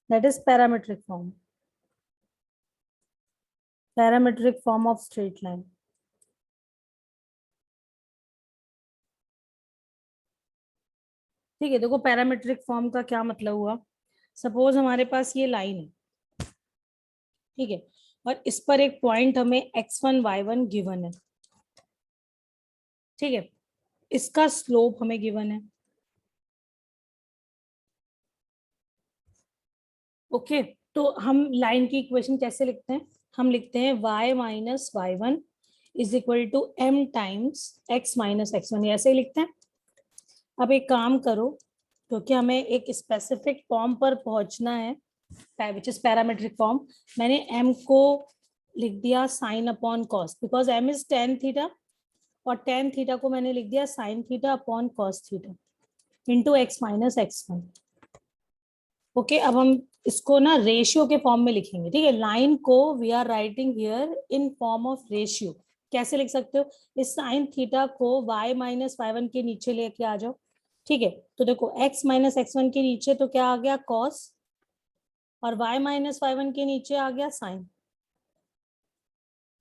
That is parametric form, parametric form of straight line. ठीक है, देखो पैरामीट्रिक फॉर्म का क्या मतलब हुआ। सपोज हमारे पास ये लाइन है, ठीक है, और इस पर एक पॉइंट हमें x1 y1 गिवन है, ठीक है, इसका स्लोप हमें गिवन है। ओके, तो हम लाइन की इक्वेशन कैसे लिखते हैं? हम लिखते हैं y minus y one is equal to m times x minus x1, ऐसे ही लिखते हैं। अब एक काम करो, क्योंकि हमें एक स्पेसिफिक फॉर्म पर पहुंचना है विच इज पैरामेट्रिक फॉर्म, मैंने m को लिख दिया sine upon cos, because m is tan theta, और टेन थीटा को मैंने लिख दिया sine theta upon cos theta into x minus x1। Okay, अब हम इसको ना रेशियो के फॉर्म में लिखेंगे। ठीक है, लाइन को we are writing here in form of ratio. कैसे लिख सकते हो? इस साइन थीटा को y माइनस वाई वन के नीचे लेके आ जाओ। ठीक है, तो देखो x माइनस एक्स वन के नीचे तो क्या आ गया? कॉस, और y माइनस वाई वन के नीचे आ गया साइन।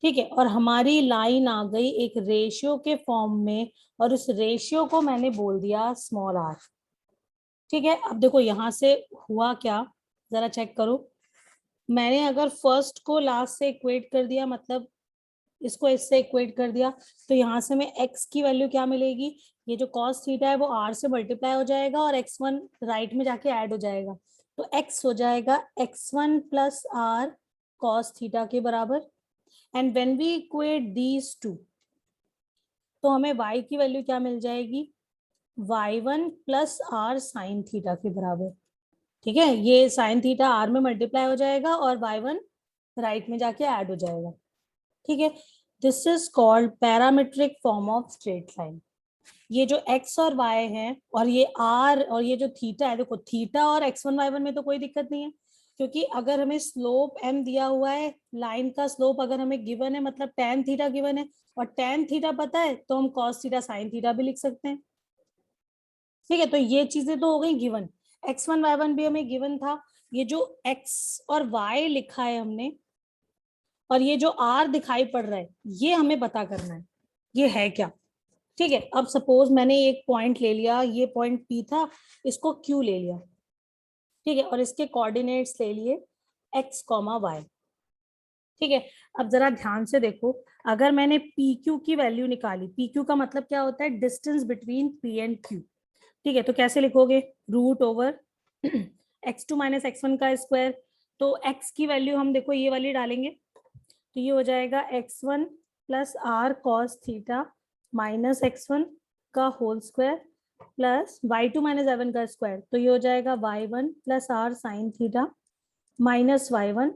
ठीक है, और हमारी लाइन आ गई एक रेशियो के फॉर्म में, और उस रेशियो को मैंने बोल दिया स्मॉल आर। ठीक है, अब देखो यहां से हुआ क्या, जरा चेक करो। मैंने अगर फर्स्ट को लास्ट से इक्वेट कर दिया, मतलब इसको इससे इक्वेट कर दिया, तो यहाँ से मैं x की वैल्यू क्या मिलेगी? ये जो cos थीटा है वो r से मल्टीप्लाई हो जाएगा, और x1 राइट में जाके ऐड हो जाएगा, तो x हो जाएगा x1 plus r cos theta के बराबर। And when we equate these two, तो हमें y की वैल्यू क्या मिल जाएगी? y1 plus r sine theta के बराबर। ठीक है, ये साइन थीटा r में मल्टीप्लाई हो जाएगा और y1 राइट में जाके ऐड हो जाएगा। ठीक है, this is called parametric form of straight line. ये जो x और y है, और ये r और ये जो थीटा है, देखो थीटा और x1 y1 में तो कोई दिक्कत नहीं है, क्योंकि अगर हमें स्लोप m दिया हुआ है, लाइन का स्लोप अगर हमें गिवन है, मतलब tan थीटा गिवन है, और tan थीटा पता है, तो हम cos थीटा sin थीटा भी लिख सकते हैं। ठीक है, तो ये चीजें तो हो गई गिवन। x1 y1 भी हमें गिवन था। ये जो x और y लिखा है हमने, और ये जो r दिखाई पड़ रहा है, ये हमें पता करना है ये है क्या। ठीक है, अब सपोज मैंने एक पॉइंट ले लिया, ये पॉइंट P था, इसको Q ले लिया। ठीक है, और इसके कोऑर्डिनेट्स ले लिए x, y। ठीक है, अब जरा ध्यान से देखो, अगर मैंने PQ की वैल्यू निकाली, PQ का मतलब क्या होता है? Distance between P and Q। ठीक है, तो कैसे लिखोगे? Root over x2 minus x1 का स्क्वायर। तो x की वैल्यू हम देखो ये वाली डालेंगे, तो ये हो जाएगा x1 plus r cos theta minus x1 का whole square, plus y2 minus y1 का स्क्वायर, तो ये हो जाएगा y1 plus r sine theta minus y1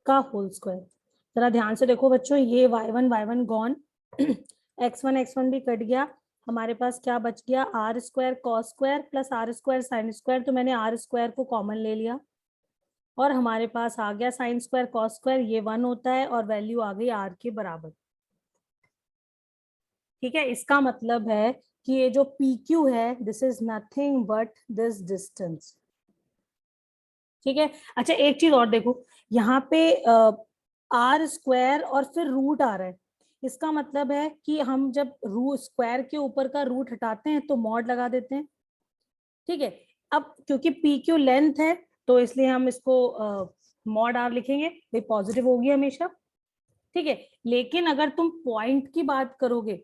का होल स्क्वायर। जरा ध्यान से देखो बच्चों, ये y1 गॉन, x1 भी कट गया, हमारे पास क्या बच गया? R square cos square plus r square sine square, तो मैंने आर स्क्वायर को कॉमन ले लिया, और हमारे पास आ गया साइन स्क्वायर कॉस स्क्वायर, ये 1 होता है, और वैल्यू आ गई आर के बराबर। ठीक है, इसका मतलब है कि ये जो PQ है, this is nothing but this distance. ठीक है, अच्छा एक चीज और देखो, यहाँ पे आर स्क्वायर और फिर रूट आ रहा है, इसका मतलब है कि हम जब रू स्क्वायर के ऊपर का रूट हटाते हैं तो मॉड लगा देते हैं। ठीक है, अब क्योंकि PQ लेंथ है, तो इसलिए हम इसको मॉड आर लिखेंगे, भाई पॉजिटिव होगी हमेशा। ठीक है, लेकिन अगर तुम पॉइंट की बात करोगे,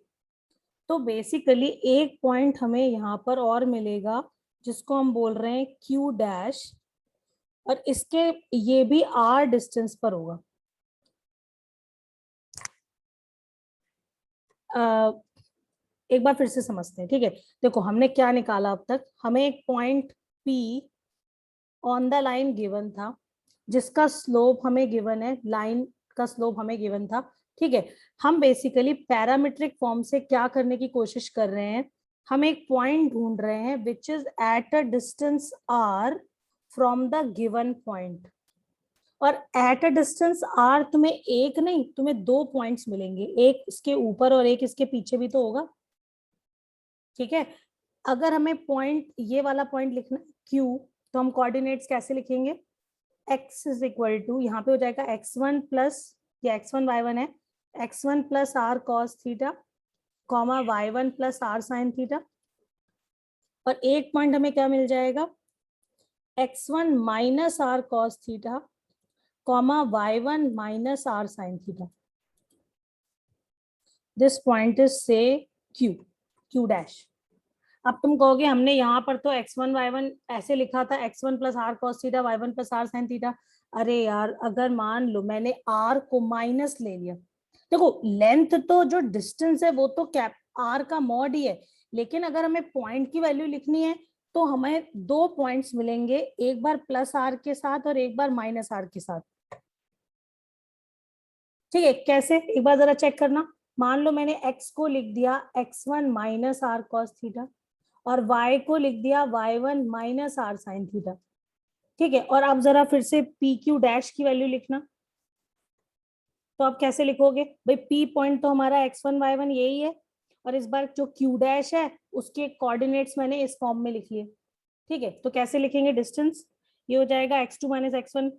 तो बेसिकली एक पॉइंट हमें यहाँ पर और मिलेगा, जिसको हम बोल रहे हैं Q डैश, और इसके ये भी R डिस्टेंस पर होगा। एक बार फिर से समझते हैं। ठीक है, देखो हमने क्या निकाला अब तक, हमें एक point P on the line given था, जिसका स्लोप हमें गिवन है, लाइन का स्लोप हमें गिवन था। ठीक है, हम बेसिकली पैरामीट्रिक फॉर्म से क्या करने की कोशिश कर रहे हैं, हम एक पॉइंट ढूंढ रहे हैं which is at a distance r from the given point. और एट अ डिस्टेंस r तुम्हें एक नहीं, तुम्हें दो पॉइंट्स मिलेंगे, एक इसके ऊपर और एक इसके पीछे भी तो होगा। ठीक है, अगर हमें पॉइंट, ये वाला पॉइंट लिखना Q, तो हम कोऑर्डिनेट्स कैसे लिखेंगे? x इज इक्वल टू, यहाँ पे हो जाएगा x1 प्लस, ये x1 y1 है, x1 plus r cos theta comma y1 plus r sine theta, और एक पॉइंट हमें क्या मिल जाएगा, x1 minus r cos theta comma y1 minus r sine theta. This point is say q dash. अब तुम कहोगे हमने यहाँ पर तो x1 y1 ऐसे लिखा था, x1 plus r cos theta y1 plus r sine theta. अरे यार, अगर मान लो मैंने r को माइनस ले लिया, देखो लेंथ तो जो डिस्टेंस है वो तो कैप r का मॉड ही है, लेकिन अगर हमें पॉइंट की वैल्यू लिखनी है तो हमें दो पॉइंट्स मिलेंगे, एक बार प्लस r के साथ और एक बार माइनस r के साथ। ठीक है, कैसे, एक बार जरा चेक करना। मान लो मैंने x को लिख दिया x1 minus r cos theta और y को लिख दिया y1 minus r sine theta. ठीक है, और अब जरा फिर से पी क्यू डैश की वैल्यू लिखना। तो आप कैसे लिखोगे भाई, पी पॉइंट तो हमारा x1 y1 यही है, और इस बार जो क्यू डैश है उसके कोऑर्डिनेट्स मैंने इस फॉर्म में लिख लिए। ठीक है, तो कैसे लिखेंगे डिस्टेंस, ये हो जाएगा x2 माइनस x1।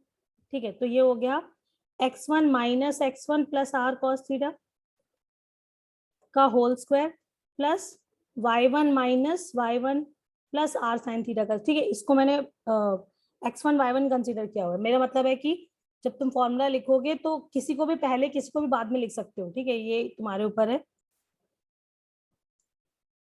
ठीक है, तो ये हो गया x1 minus x1 plus r cos theta का whole square plus y1 minus y1 plus r sine theta का। ठीक है, इसको मैंने x1 y1 कंसीडर किया हुआ है। मेरा मतलब है कि जब तुम फॉर्मूला लिखोगे तो किसी को भी पहले किसी को भी बाद में लिख सकते हो। ठीक है, ये तुम्हारे ऊपर है।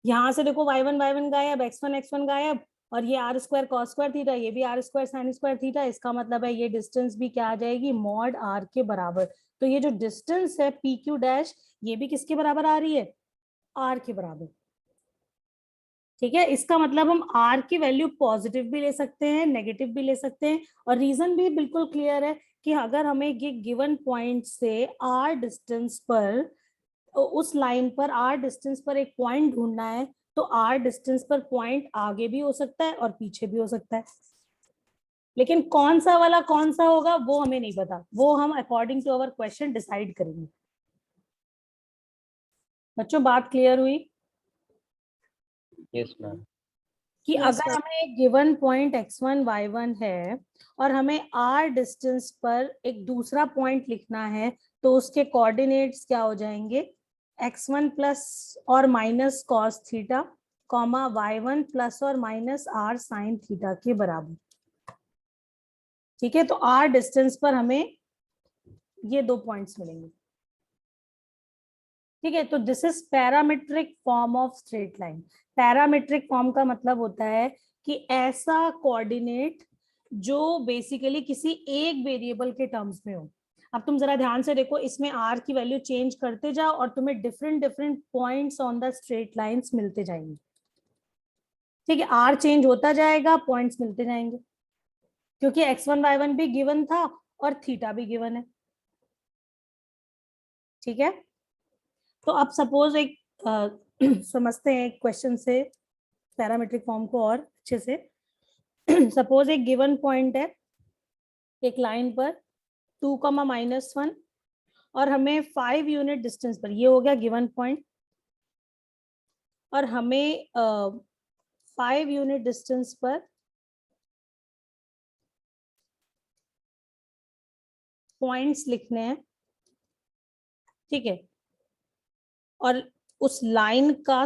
यहाँ से देखो y1 गायब, x1 गायब, और ये r square cos square theta, ये भी r square sine square theta. इसका मतलब है ये डिस्टेंस भी क्या आ जाएगी, मॉड आर के बराबर। तो ये जो डिस्टेंस है पी क्यू डैश, ये भी किसके बराबर आ रही है, आर के बराबर। ठीक है, इसका मतलब हम आर की वैल्यू पॉजिटिव भी ले सकते हैं, नेगेटिव भी ले सकते हैं, और रीजन भी बिल्कुल क्लियर है कि अगर हमें ये गिवन पॉइंट से आर डिस्टेंस पर, उस लाइन पर आर डिस्टेंस पर एक पॉइंट ढूंढना है, तो आर डिस्टेंस पर पॉइंट आगे भी हो सकता है और पीछे भी हो सकता है, लेकिन कौन सा वाला कौन सा होगा वो हमें नहीं पता, वो हम according to our question decide करेंगे। बच्चों बात क्लियर हुई? Yes ma'am. कि Yes, अगर ma'am. हमें गिवन पॉइंट x1 y1 है और हमें r डिस्टेंस पर एक दूसरा पॉइंट लिखना है, तो उसके कोऑर्डिनेट्स क्या हो जाएंगे, x1 प्लस और minus cos theta comma y1 plus और माइनस r साइन थीटा के बराबर। ठीक है, तो r डिस्टेंस पर हमें ये दो पॉइंट्स मिलेंगे। ठीक है, तो this is parametric form of straight line. Parametric form का मतलब होता है कि ऐसा कोऑर्डिनेट जो बेसिकली किसी एक वेरिएबल के टर्म्स में हो। अब तुम जरा ध्यान से देखो, इसमें r की वैल्यू चेंज करते जाओ और तुम्हें different different points on the straight lines मिलते जाएंगे। ठीक है, r चेंज होता जाएगा, पॉइंट्स मिलते जाएंगे, क्योंकि x1 y1 भी गिवन था और थीटा भी गिवन है। ठीक है, तो अब सपोज एक समझते हैं एक क्वेश्चन से पैरामीट्रिक फॉर्म को और अच्छे से। सपोज एक गिवन पॉइंट है एक लाइन पर 2, -1, और हमें 5 यूनिट डिस्टेंस पर, ये हो गया गिवन पॉइंट, और हमें 5 यूनिट डिस्टेंस पर पॉइंट्स लिखने हैं। ठीक है, और उस लाइन का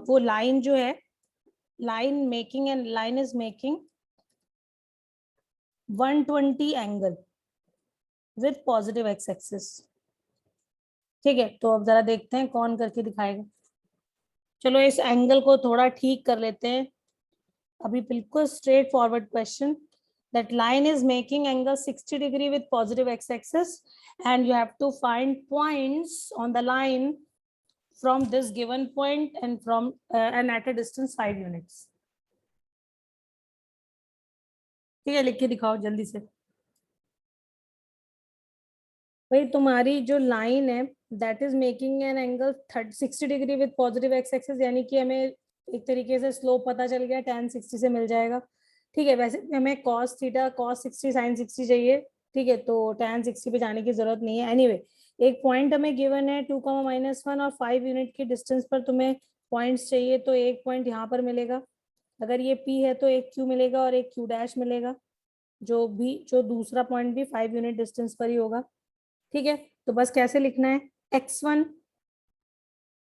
वो लाइन जो है, line making and line is making 120 angle with positive x axis. ठीक है, तो अब जरा देखते हैं कौन करके दिखाएगा। चलो इस एंगल को थोड़ा ठीक कर लेते हैं। अभी बिल्कुल straight forward question, that line is making angle 60 degree with positive x-axis and you have to find points on the line from this given point and from and at a distance 5 units. ठीक है, लिख के दिखाओ जल्दी से। भाई तुम्हारी जो लाइन है that is making an angle 60 degree with positive x axis, यानी कि हमें एक तरीके से स्लोप पता चल गया, tan 60 से मिल जाएगा। ठीक है, वैसे हमें cos थीटा cos 60 sin 60 चाहिए। ठीक है, तो tan 60 पे जाने की जरूरत नहीं है। एनीवे एक पॉइंट हमें गिवन है 2, -1 और 5 यूनिट की डिस्टेंस पर तुम्हें पॉइंट्स चाहिए, तो एक पॉइंट यहाँ पर मिलेगा। अगर ये P है तो एक Q मिलेगा और एक Q डैश मिलेगा। जो दूसरा पॉइंट भी 5 यूनिट डिस्टेंस पर ही होगा। ठीक है, तो बस कैसे लिखना है, x1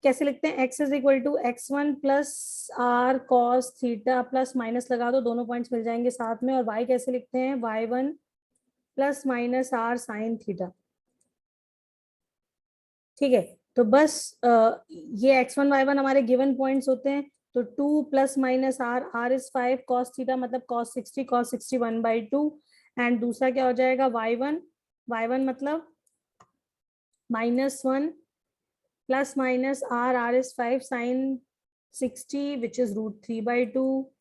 कैसे लिखते हैं, x is equal to x1 plus r cos theta plus minus लगा दो, दोनों पॉइंट्स मिल जाएंगे साथ में। और y कैसे लिखते हैं, y1 plus minus r sine theta. ठीक है, तो बस ये x1 y1 हमारे गिवन पॉइंट्स होते हैं। तो 2 plus minus r, r is 5 cos theta मतलब कॉस 60 1/2। एंड दूसरा क्या हो जाएगा, y1 मतलब -1 plus minus r, r is 5 sine 60 which is √3/2।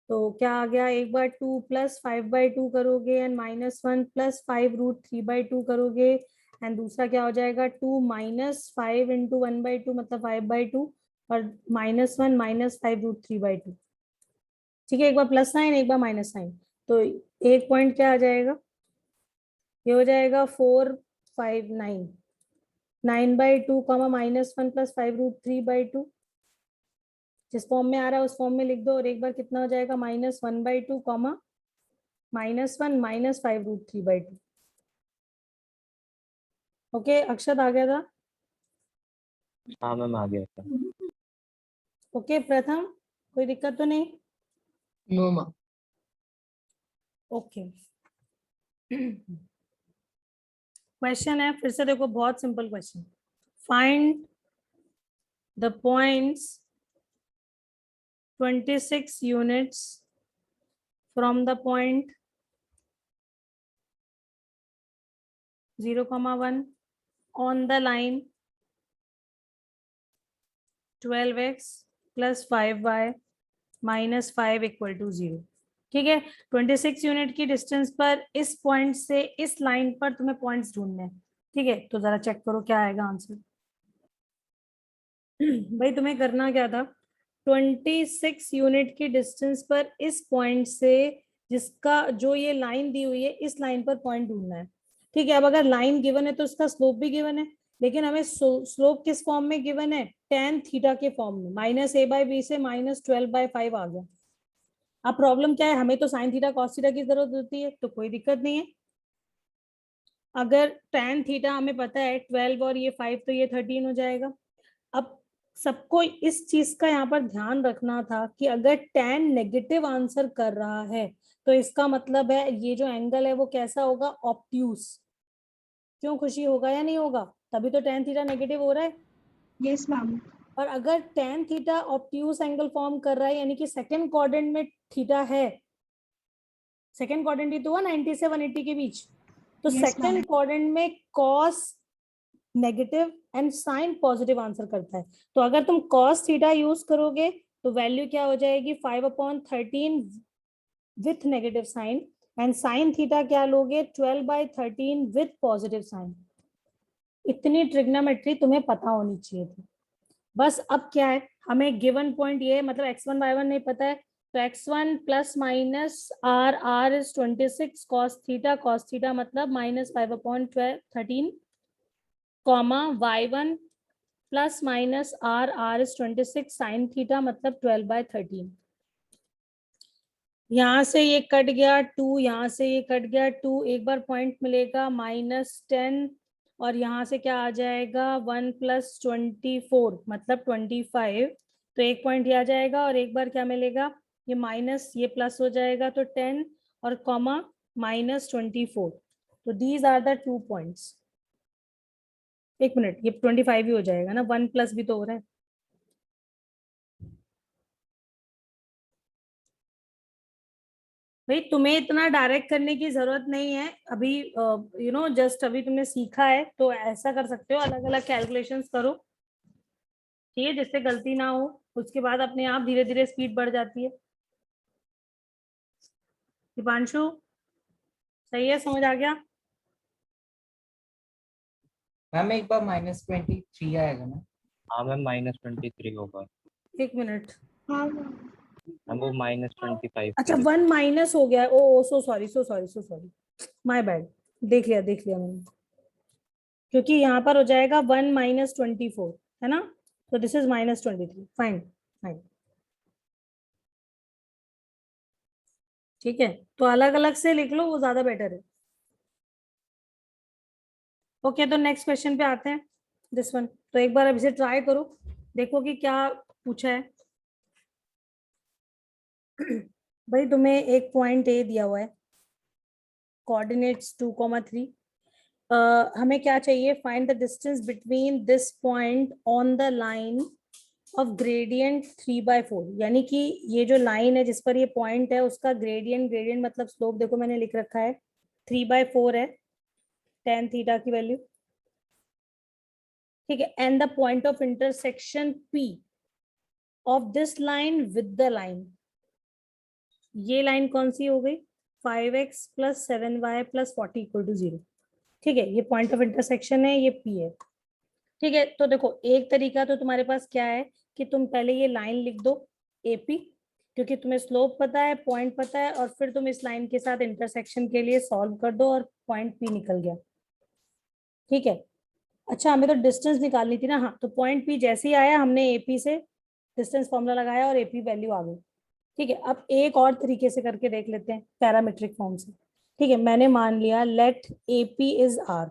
तो क्या आ गया, एक बार 2 प्लस 5/2 करोगे एंड -1 प्लस 5 √3/2 करोगे। एंड दूसरा क्या हो जाएगा, 2 माइनस 5 इंटू 1/2 मतलब 5/2 और -1 माइनस 5 √3/2। ठीक है, एक बार प्लस साइन एक बार माइनस साइन। तो एक पॉइंट क्या आ जाएगा, ये हो जाएगा 4 5 9 9/2 कॉमा -1 प्लस 5 √3/2। जिस फॉर्म में आ रहा है उस फॉर्म में लिख दो। और एक बार कितना हो जाएगा, -1/2 कॉमा -1 माइनस 5 √3/2। ओके, अक्षत आ गया था। हाँ मैम आ गया था। ओके प्रथम, कोई दिक्कत तो नहीं? No ma'am. ओके क्वेश्चन है, फिर से देखो, बहुत simple question. Find the points 26 units from the point 0, 1 on the line 12x plus 5y minus 5 equal to 0। ठीक है, 26 यूनिट की डिस्टेंस पर इस पॉइंट से इस लाइन पर तुम्हें पॉइंट्स ढूंढने हैं। ठीक है, तो जरा चेक करो क्या आएगा आंसर। भाई तुम्हें करना क्या था, 26 यूनिट की डिस्टेंस पर इस पॉइंट से, जिसका जो ये लाइन दी हुई है, इस लाइन पर पॉइंट ढूंढना है। ठीक है, अब अगर लाइन गिवन है तो उसका स्लोप भी गिवन है, लेकिन हमें स्लोप किस फॉर्म में गिवन है, tan थीटा के फॉर्म में। -a/b से -12/5 आ गया। अब प्रॉब्लम क्या है, हमें तो साइन थीटा कॉस थीटा की जरूरत होती है, तो कोई दिक्कत नहीं है। अगर tan थीटा हमें पता है 12 और ये 5 तो ये 13 हो जाएगा। अब सबको इस चीज का यहाँ पर ध्यान रखना था कि अगर tan नेगेटिव आंसर कर रहा है तो इसका मतलब है ये जो एंगल है वो कैसा होगा, ऑब्ट्यूज। क्यों, खुशी होगा या नहीं होगा, तभी तो tan थीटा नेगेटिव हो रहा है। Yes ma'am. और अगर tan theta obtuse angle form कर रहा है, यानी कि सेकंड क्वाड्रेंट में थीटा है, सेकंड क्वाड्रेंट ही तो हुआ 90 से 180 के बीच, तो Yes, सेकंड ma'am. क्वाड्रेंट में cos negative and sine positive answer करता है। तो अगर तुम cos थीटा यूज करोगे तो वैल्यू क्या हो जाएगी, 5/13 with negative sine. And sine theta क्या लोगे, 12/13 विथ पॉजिटिव साइन। इतनी ट्रिग्नोमेट्री तुम्हें पता होनी चाहिए थी। बस अब क्या है, हमें गिवन पॉइंट ये मतलब x1 y1 नहीं पता है, तो x1 plus minus r, r is 26 cos theta मतलब -5/13 comma y1 plus minus r, r is 26 sine theta मतलब 12/13। यहाँ से ये कट गया 2, यहाँ से ये कट गया 2, एक बार पॉइंट मिलेगा -10 और यहाँ से क्या आ जाएगा 1 + 24 मतलब 25। तो एक पॉइंट ये आ जाएगा और एक बार क्या मिलेगा, ये माइनस ये प्लस हो जाएगा तो 10 और कॉमा -24। तो दीज आर द 2 पॉइंट्स। एक मिनट, ये 25 ही हो जाएगा ना, 1 प्लस भी तो हो रहा है। भाई तुम्हें इतना डायरेक्ट करने की जरूरत नहीं है अभी, जस्ट अभी तुमने सीखा है तो ऐसा कर सकते हो, अलग अलग कैलकुलेशंस करो, ठीक है, जिससे गलती ना हो। उसके बाद अपने आप धीरे धीरे स्पीड बढ़ जाती है। दीपांशु, सही है, समझ आ गया? मैम एक बार -23 आएगा ना? हाँ मैम -23 होगा। एक मिनट, हाँ मैम वो -25 अच्छा 1 माइनस हो गया, ओ सो सॉरी माय बैड। देख लिया मैंने, क्योंकि यहाँ पर हो जाएगा 1 - 24 है ना, तो दिस इज -23। Fine fine. ठीक है, तो अलग अलग से लिख लो, वो ज्यादा बेटर है। ओके, तो नेक्स्ट क्वेश्चन पे आते हैं, दिस वन। तो एक बार अभी से ट्राई करो, देखो कि क्या पूछा है। भाई तुम्हें एक पॉइंट ए दिया हुआ है, कोऑर्डिनेट्स 2,3। हमें क्या चाहिए, find the distance between this point on the line of gradient 3/4। यानी कि ये जो लाइन है जिस पर ये पॉइंट है उसका ग्रेडियंट, ग्रेडियंट मतलब स्लोप, देखो मैंने लिख रखा है 3/4 है tan थीटा की वैल्यू, ठीक है। And the point of intersection P of this line with the line, ये लाइन कौन सी हो गई, 5x + 7y + 40 = 0, ठीक है। ये पॉइंट ऑफ इंटरसेक्शन है, ये P है, ठीक है। तो देखो एक तरीका तो तुम्हारे पास क्या है कि तुम पहले ये लाइन लिख दो AP, क्योंकि तुम्हें स्लोप पता है, पॉइंट पता है, और फिर तुम इस लाइन के साथ इंटरसेक्शन के लिए सॉल्व कर दो और पॉइंट P निकल गया, ठीक है। अच्छा, हमें तो डिस्टेंस निकालनी थी ना, हाँ, तो पॉइंट P जैसे ही आया हमने AP से डिस्टेंस फॉर्मूला लगाया और AP वैल्यू आ गई, ठीक है। अब एक और तरीके से करके देख लेते हैं पैरामीट्रिक फॉर्म से, ठीक है। मैंने मान लिया लेट AP इज R,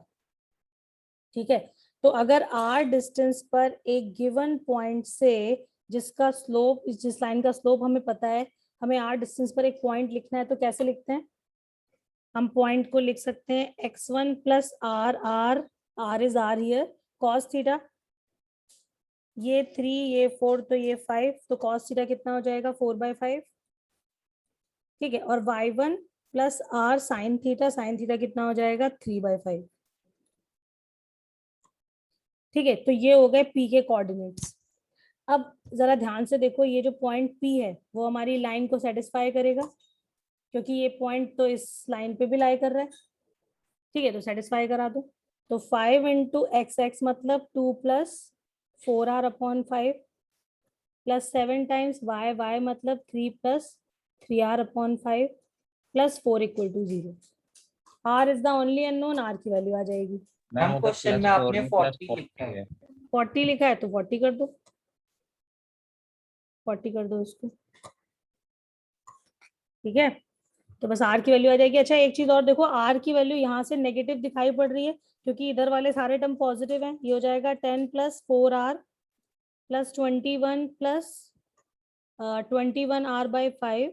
ठीक है। तो अगर R डिस्टेंस पर एक गिवन पॉइंट से जिसका स्लोप, जिस लाइन का स्लोप हमें पता है, हमें R डिस्टेंस पर एक पॉइंट लिखना है, तो कैसे लिखते हैं, हम पॉइंट को लिख सकते हैं x1 + r, r is r here, cos theta, ये 3 ये 4 तो ये 5, तो cos थीटा कितना हो जाएगा 4/5, ठीक है। और y1 + r sin थीटा कितना हो जाएगा 3/5, ठीक है। तो ये हो गए P के कोऑर्डिनेट्स। अब जरा ध्यान से देखो, ये जो पॉइंट P है वो हमारी लाइन को सेटिस्फाई करेगा, क्योंकि ये पॉइंट तो इस लाइन पे भी लाई कर रहा है, ठीक है। तो सेटिस्फाई करा दो, तो 5 × x मतलब 2 + 4r/5 + 7 × y मतलब 3 + 3r/5 + 4 = 0। r is the only unknown, r की वैल्यू आ जाएगी। मैम उधर क्वेश्चन में +4 आपने में 40 +40 लिखा है। है। 40 लिखा है तो 40 कर दो, 40 कर दो इसको, ठीक है। तो बस r की वैल्यू आ जाएगी। अच्छा, एक चीज और देखो, r की वैल्यू यहाँ से नेगेटिव दिखाई पड़ रही है, क्योंकि इधर वाले सारे टर्म पॉजिटिव हैं। ये हो जाएगा 10 + 4r + 21 + 21r/5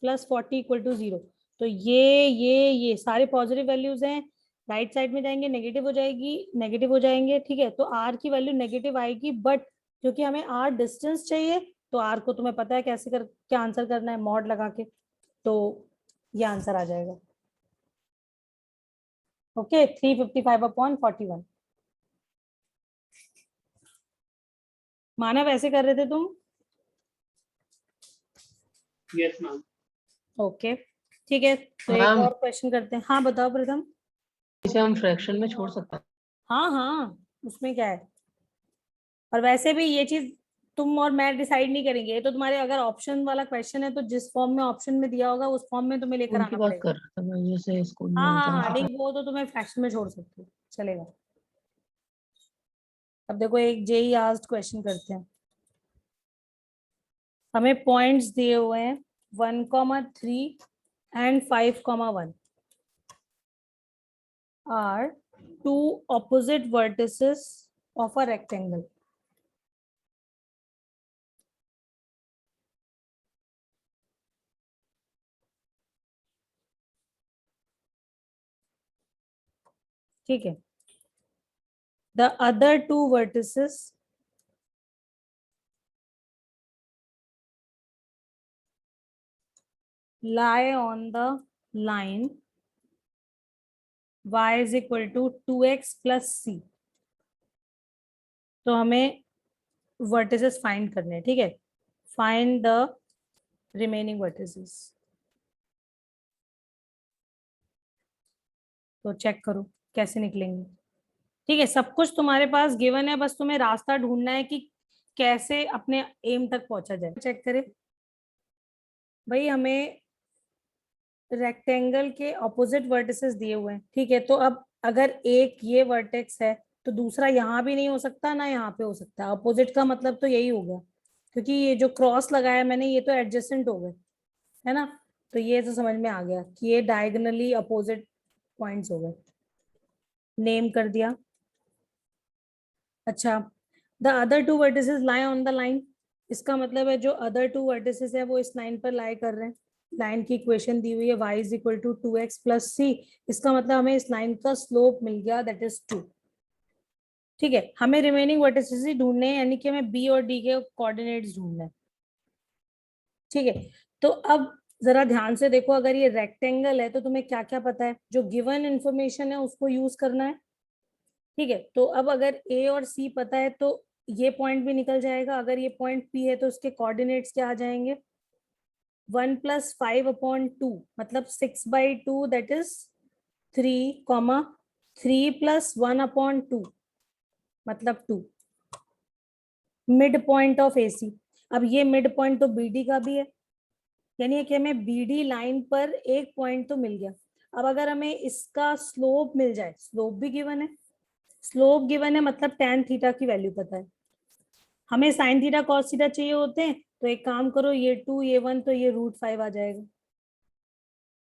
+ 40 = 0। तो ये सारे पॉजिटिव वैल्यूज हैं, राइट साइड में जाएंगे नेगेटिव हो जाएगी, नेगेटिव हो जाएंगे, ठीक है। तो r की वैल्यू नेगेटिव आएगी, बट क्योंकि हमें r डिस्टेंस चाहिए, तो r को तुम्हें पता है कैसे क्या आंसर करना है, मॉड लगा के, तो ये आंसर आ जाएगा। ओके, 355/41। मानव ऐसे कर रहे थे तुम, यस मैम। ओके, ठीक है। तो एक मैम और क्वेश्चन करते हैं, हाँ बताओ प्रथम। इसे हम फ्रैक्शन में छोड़ सकते हैं। हाँ हाँ, उसमें क्या है, और वैसे भी ये चीज तुम और मैं डिसाइड नहीं करेंगे, ये तो तुम्हारे अगर ऑप्शन वाला क्वेश्चन है तो जिस फॉर्म में ऑप्शन में दिया होगा उस फॉर्म में तुम्हें लेकर उनकी आना बात पड़ेगा। कर रहा था मैं, जैसे स्कूल में हाँ हाँ होता हाँ, है। नहीं वो तो तुम्हें फ्रैक्शन में छोड़ सकते हो, चलेगा। अब देखो एक जेई आस्क्ड क्वेश्चन करते हैं, हमें पॉइंट्स दिए हुए हैं 1,3 and 5,1 are two opposite vertices of a rectangle. ठीक है, the other two vertices lie on the line y is equal to 2x plus c. तो हमें vertices फाइंड करने हैं, ठीक है। फाइंड द रिमेनिंग vertices, तो चेक करो कैसे निकलेंगे, ठीक है। सब कुछ तुम्हारे पास गिवन है, बस तुम्हें रास्ता ढूंढना है कि कैसे अपने एम तक पहुंचा जाए। चेक करें भाई, हमें रेक्टेंगल के ऑपोजिट वर्टिसेस दिए हुए हैं, ठीक है। तो अब अगर एक ये वर्टेक्स है तो दूसरा यहाँ भी नहीं हो सकता, ना यहाँ पे हो सकता। ऑपोजिट का मतलब तो यही हो गया, क्योंकि ये जो क्रॉस लगाया मैंने ये तो एडजेसेंट हो गए, है ना। तो ये तो समझ में आ गया कि ये डायगोनली अपोजिट पॉइंट्स हो गए, नेम कर दिया। अच्छा, the other two vertices lie on the line, इसका मतलब है जो अदर टू वर्टिसेस है वो इस लाइन पर लाई कर रहे हैं। लाइन की इक्वेशन दी हुई है y is equal to 2x plus c, इसका मतलब हमें इस लाइन का स्लोप मिल गया दैट इज 2। ठीक है, हमें रिमेनिंग वर्टिसेस ही ढूंढने हैं, यानी कि हमें बी और डी के कोऑर्डिनेट्स ढूंढने हैं। ठीक है, तो अब जरा ध्यान से देखो, अगर ये रेक्टेंगल है तो तुम्हें क्या क्या पता है, जो गिवन इंफॉर्मेशन है उसको यूज करना है। ठीक है, तो अब अगर ए और सी पता है तो ये पॉइंट भी निकल जाएगा। अगर ये पॉइंट पी है तो उसके कोऑर्डिनेट्स क्या आ जाएंगे, 1 + 5/2 मतलब 6/2 दैट इज 3, 3 + 1/2 मतलब 2, मिड पॉइंट ऑफ एसी। अब ये मिड पॉइंट तो बीडी का भी है, यानी कि हमें बीडी लाइन पर एक पॉइंट तो मिल गया। अब अगर हमें इसका स्लोप मिल जाए, स्लोप भी गिवन है, स्लोप गिवन है मतलब tan थीटा की वैल्यू पता है, हमें sin थीटा cos थीटा चाहिए होते हैं, तो एक काम करो, ये 2 ये 1 तो ये √5 आ जाएगा।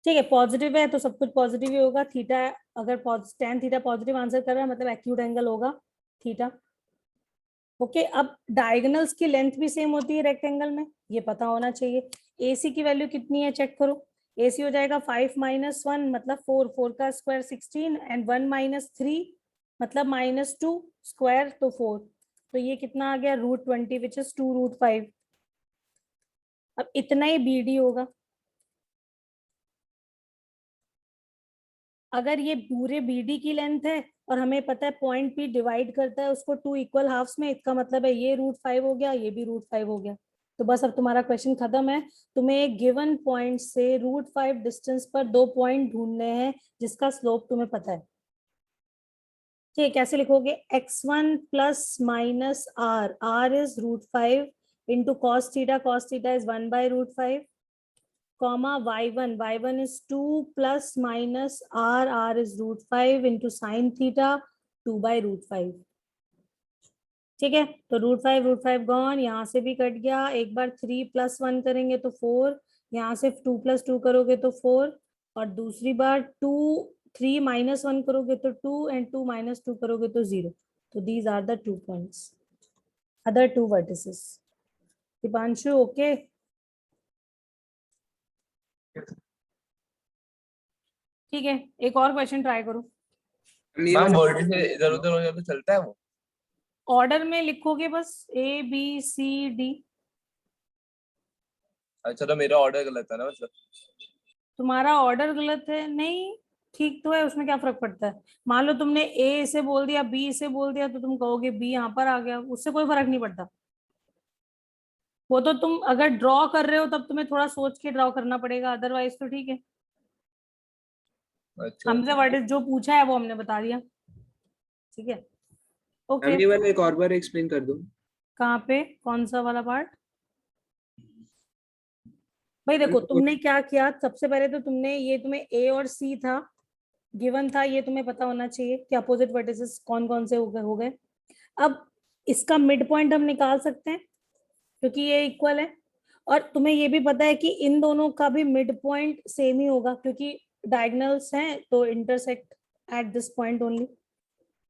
ठीक है, पॉजिटिव है तो सब कुछ पॉजिटिव ही होगा। थीटा अगर tan थीटा पॉजिटिव आंसर कर रहा है मतलब एक्यूट एंगल होगा थीटा। ओके, अब डायगोनल्स की लेंथ भी सेम होती है रेक्टेंगल में, ये पता होना चाहिए। एसी की वैल्यू कितनी है चेक करो, एसी हो जाएगा 5 - 1 मतलब 4, 4 का स्क्वायर 16 एंड 1 - 3 मतलब -2 स्क्वायर तो 4, तो ये कितना आ गया √20 विच इज 2√5। अब इतना ही बीडी होगा। अगर ये पूरे बीडी की लेंथ है और हमें पता है पॉइंट पी डिवाइड करता है उसको 2 इक्वल हाफ्स में, इसका मतलब है ये √5 हो गया, ये भी √5 हो गया। तो बस अब तुम्हारा क्वेश्चन खत्म है, तुम्हें एक गिवन पॉइंट से √5 डिस्टेंस पर 2 पॉइंट ढूंढने हैं जिसका स्लोप तुम्हें पता है। ठीक, कैसे लिखोगे, x1 ± r, r is √5 into cos theta is 1/√5 comma y1 is 2 ± r is √5 into sin theta 2/√5। ठीक है, तो √5 गॉन, यहाँ से भी कट गया। एक बार 3 + 1 करेंगे तो 4, यहाँ से 2 + 2 करोगे तो 4, और दूसरी बार 3 - 1 करोगे तो 2 एंड 2 - 2 करोगे तो 0। तो these are the 2 points, other 2 vertices. Deepanshu okay? ठीक है, एक और क्वेश्चन ट्राई करो। मैम वर्ड से इधर उधर हो जाए तो चलता है वो? ऑर्डर में लिखोगे बस, ABCD। अच्छा, तो मेरा ऑर्डर गलत है ना मतलब? तुम्हारा ऑर्डर गलत है? नहीं, ठीक तो है, उसमें क्या फर्क पड़ता है। मान लो तुमने A से बोल दिया, B से बोल दिया, तो तुम कहोगे B यहाँ पर आ गया, उससे कोई फर्क नहीं पड़ता। वो तो तुम अगर ड्रॉ कर रहे हो तब तुम्हें थोड़ा सोच के ड्रॉ करना पड़ेगा, अदरवाइज तो ठीक है। अच्छा, हमसे वर्ड जो पूछा है वो हमने बता दिया। ठीक है, ओके। मैम ये वाला एक और बार एक्सप्लेन कर दो। कहाँ पे, कौन सा वाला पार्ट? भाई देखो, तुमने क्या किया, सबसे पहले तो तुमने ये, तुम्हें A और C था गिवन था, ये तुम्हें पता होना चाहिए कि अपोजिट वर्टिसेस कौन कौन से हो गए। अब इसका मिड पॉइंट हम निकाल सकते हैं क्योंकि ये इक्वल है, और तुम्हें ये भी पता है कि इन दोनों का भी मिड पॉइंट सेम ही होगा क्योंकि डायगोनल्स हैं तो intersect at this point only,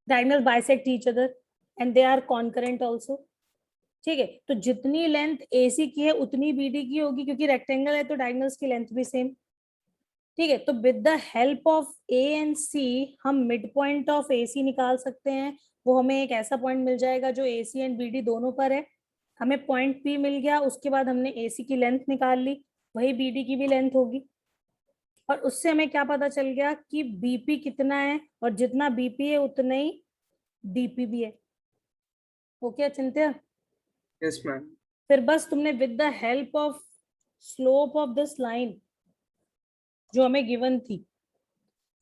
diagonal bisect each other and they are concurrent also. ठीक है, तो जितनी लेंथ AC की है उतनी BD की होगी, क्योंकि रेक्टेंगल है तो डायगोनल्स की लेंथ भी सेम। ठीक है, तो with the help of A and C हम मिड पॉइंट ऑफ AC निकाल सकते हैं। वो हमें एक ऐसा पॉइंट मिल जाएगा जो AC एंड BD दोनों पर है। हमें पॉइंट P मिल गया, उसके बाद हमने AC की लेंथ निकाल ली, वही BD की भी लेंथ होगी, और उससे हमें क्या पता चल गया कि BP कितना है, और जितना BP है उतना ही DP भी है। ओके चिंत्य? Yes ma'am. फिर बस तुमने with the help of slope of this line जो हमें गिवन थी,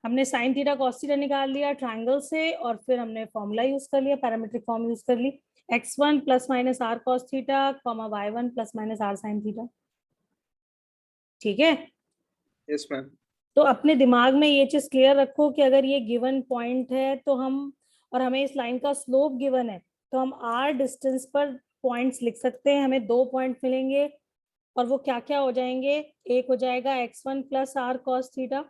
हमने sin थीटा cos थीटा निकाल लिया ट्रायंगल से, और फिर हमने फॉर्मूला यूज कर लिया, पैरामीट्रिक फॉर्म यूज कर ली, x1 ± r cos theta, y1 ± r sin theta. ठीक है, यस मैम। तो अपने दिमाग में ये चीज क्लियर रखो कि अगर ये गिवन पॉइंट है तो हम, और हमें इस लाइन का स्लोप गिवन है, तो हम r डिस्टेंस पर पॉइंट्स लिख सकते हैं, हमें 2 पॉइंट मिलेंगे और वो क्या क्या हो जाएंगे, एक हो जाएगा x1 plus r cos theta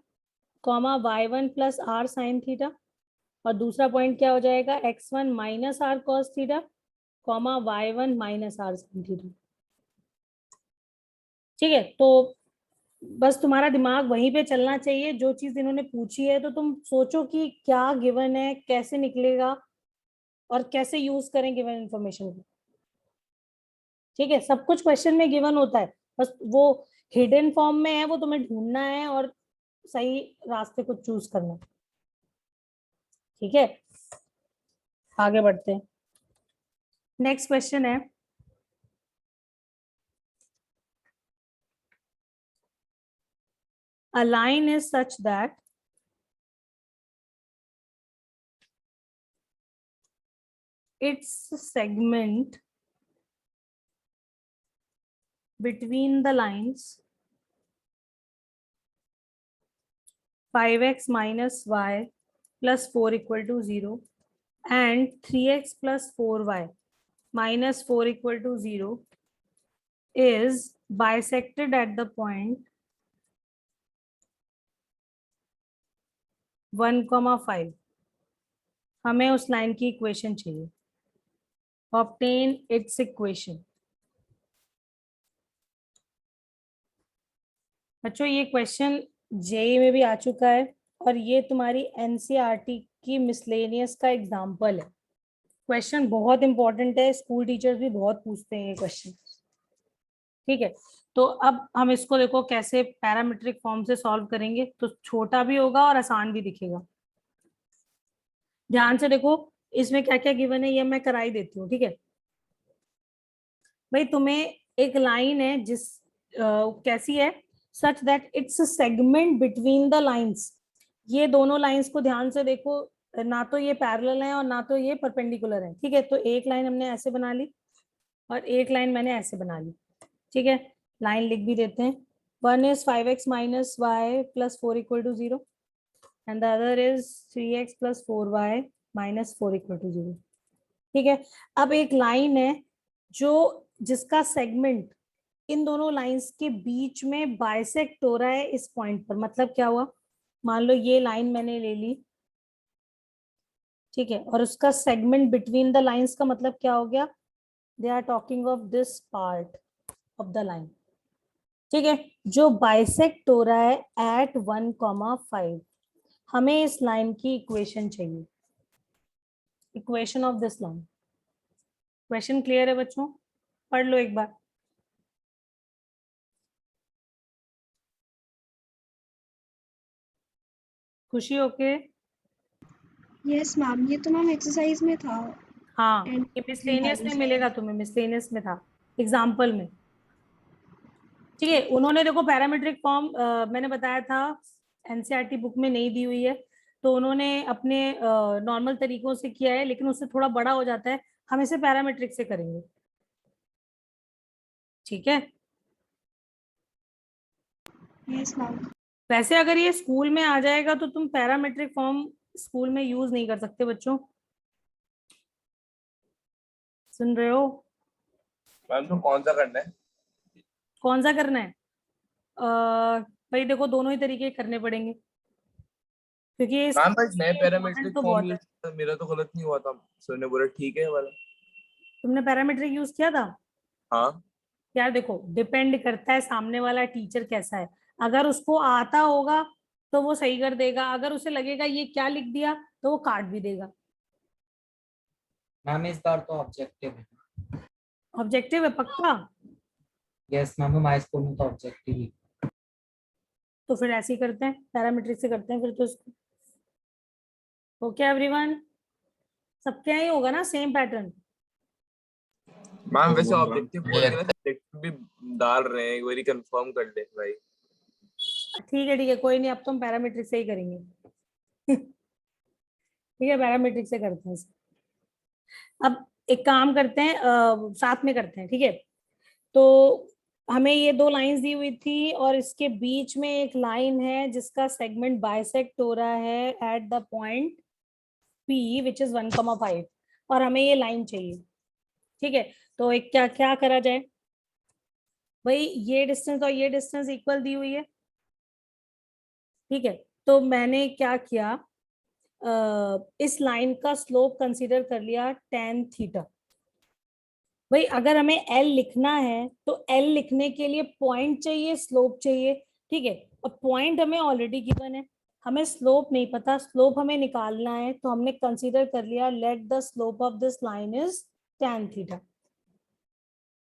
comma y1 plus r sine theta, और दूसरा पॉइंट क्या हो जाएगा x1 minus r cos theta comma y1 minus r sine theta. ठीक है, तो बस तुम्हारा दिमाग वहीं पे चलना चाहिए, जो चीज इन्होंने पूछी है तो तुम सोचो कि क्या गिवन है, कैसे निकलेगा और कैसे यूज करें गिवन इंफॉर्मेशन को। ठीक है, सब कुछ क्वेश्चन में गिवन होता है, बस वो हिडन फॉर्म में है, वो तुम्हें ढूंढना है और सही रास्ते को चूज करना है। ठीक है, आगे बढ़ते हैं। नेक्स्ट क्वेश्चन है, a line is such that its segment between the lines 5x minus y plus 4 equal to 0 and 3x plus 4y minus 4 equal to 0 is bisected at the point 1,5। हमें उस लाइन की equation चाहिए, obtain it's equation. बच्चों ये question JEE में भी आ चुका है और ये तुम्हारी एनसीईआरटी की मिसलेनियस का एग्जाम्पल है। क्वेश्चन बहुत इंपॉर्टेंट है, स्कूल टीचर्स भी बहुत पूछते हैं ये क्वेश्चन। ठीक है, तो अब हम इसको देखो कैसे पैरामीट्रिक फॉर्म से सॉल्व करेंगे, तो छोटा भी होगा और आसान भी दिखेगा। ध्यान से देखो इसमें क्या क्या गिवन है, ये मैं कराई देती हूँ। ठीक है भाई, तुम्हें एक लाइन है जिस कैसी है, such that it's segment between the lines. ये दोनों लाइंस को ध्यान से देखो, ना तो ये पैरेलल है और ना तो ये परपेंडिकुलर है। ठीक है, तो एक लाइन हमने ऐसे बना ली और एक लाइन मैंने ऐसे बना ली। ठीक है, लाइन लिख भी देते हैं। One is 5x minus y plus 4 equal to 0 and the other is 3x plus 4y minus 4 equal to 0। ठीक है, अब एक लाइन है जो जिसका सेगमेंट इन दोनों लाइंस के बीच में बाइसेक्ट हो रहा है इस पॉइंट पर। मतलब क्या हुआ, मान लो ये लाइन मैंने ले ली, ठीक है, और उसका सेगमेंट बिटवीन द लाइंस का मतलब क्या हो गया, they are talking of this part of the line. ठीक है, जो बाइसेक्ट हो रहा है एट 1,5। हमें इस लाइन की इक्वेशन चाहिए, equation of this line. Question clear है बच्चों, पढ़ लो एक बार। खुशी होके, यस मैम, ये तो मैम एक्सरसाइज में था। हाँ And ये मिसलेनियस में मिलेगा तुम्हें, मिसलेनियस में था एग्जाम्पल में। ठीक है, उन्होंने देखो पैरामीट्रिक फॉर्म मैंने बताया था एनसीईआरटी बुक में नहीं दी हुई है, तो उन्होंने अपने नॉर्मल तरीकों से किया है, लेकिन उससे थोड़ा बड़ा हो जाता है, हम इसे पैरामीट्रिक से करेंगे। ठीक है, यस मैम। वैसे अगर ये स्कूल में आ जाएगा तो तुम पैरामीट्रिक फॉर्म स्कूल में यूज नहीं कर सकते बच्चों, सुन रहे हो? मैम तो कौन सा करना है? कौन सा करना है? भाई देखो दोनों ही तरीके करने पड़ेंगे, क्योंकि ये मैम बस मैं important पैरामीट्रिक तो फॉर्म बहुत है। यूज किया, मेरा तो गलत नहीं हुआ था, सर ने बोला ठीक है वाला। तुमने पैरामीट्रिक यूज किया था? हाँ यार देखो डिपेंड करता है सामने वाला टीचर कैसा है। अगर उसको आता होगा तो वो सही कर देगा, अगर उसे लगेगा ये क्या लिख दिया तो वो काट भी देगा। मैम इस बार तो ऑब्जेक्टिव है। ऑब्जेक्टिव है पक्का? यस मैम, हमारे स्कूल में तो ऑब्जेक्टिव ही। तो फिर ऐसे ही करते हैं, पैरामीट्रिक से करते हैं फिर तो इसको। ओके एवरीवन, सबके यहाँ ही होगा ना सेम पैटर्न? मैम, वैसे ऑब्जेक्टिव बोल के ना सब्जेक्टिव भी डाल रहे हैं, एक बारी कंफर्म कर ले भाई। ठीक है कोई नहीं, अब तो हम पैरामीट्रिक से ही करेंगे। ठीक है, पैरामीट्रिक से करते हैं इसे। अब एक काम करते हैं, साथ में करते हैं। ठीक है, तो हमें ये दो लाइंस दी हुई थी और इसके बीच में एक लाइन है जिसका सेगमेंट बाइसेक्ट हो रहा है eight the point P which is 1,5 और हमें ये लाइन चाहिए। ठीक है, तो एक क्या क्या करा जाए, भाई ये डिस्टेंस और ये डिस्टेंस इक्वल दी हुई है, ठीक है। तो मैंने क्या किया, इस लाइन का स्लोप कंसीडर कर लिया tan थीटा। भाई अगर हमें L लिखना है तो L लिखने के लिए पॉइंट चाहिए, स्लोप चाहिए, ठीक है। और पॉइंट हमें ऑलरेडी गिवन है, हमें स्लोप नहीं पता, स्लोप हमें निकालना है, तो हमने कंसीडर कर लिया let the slope of this line is tan theta.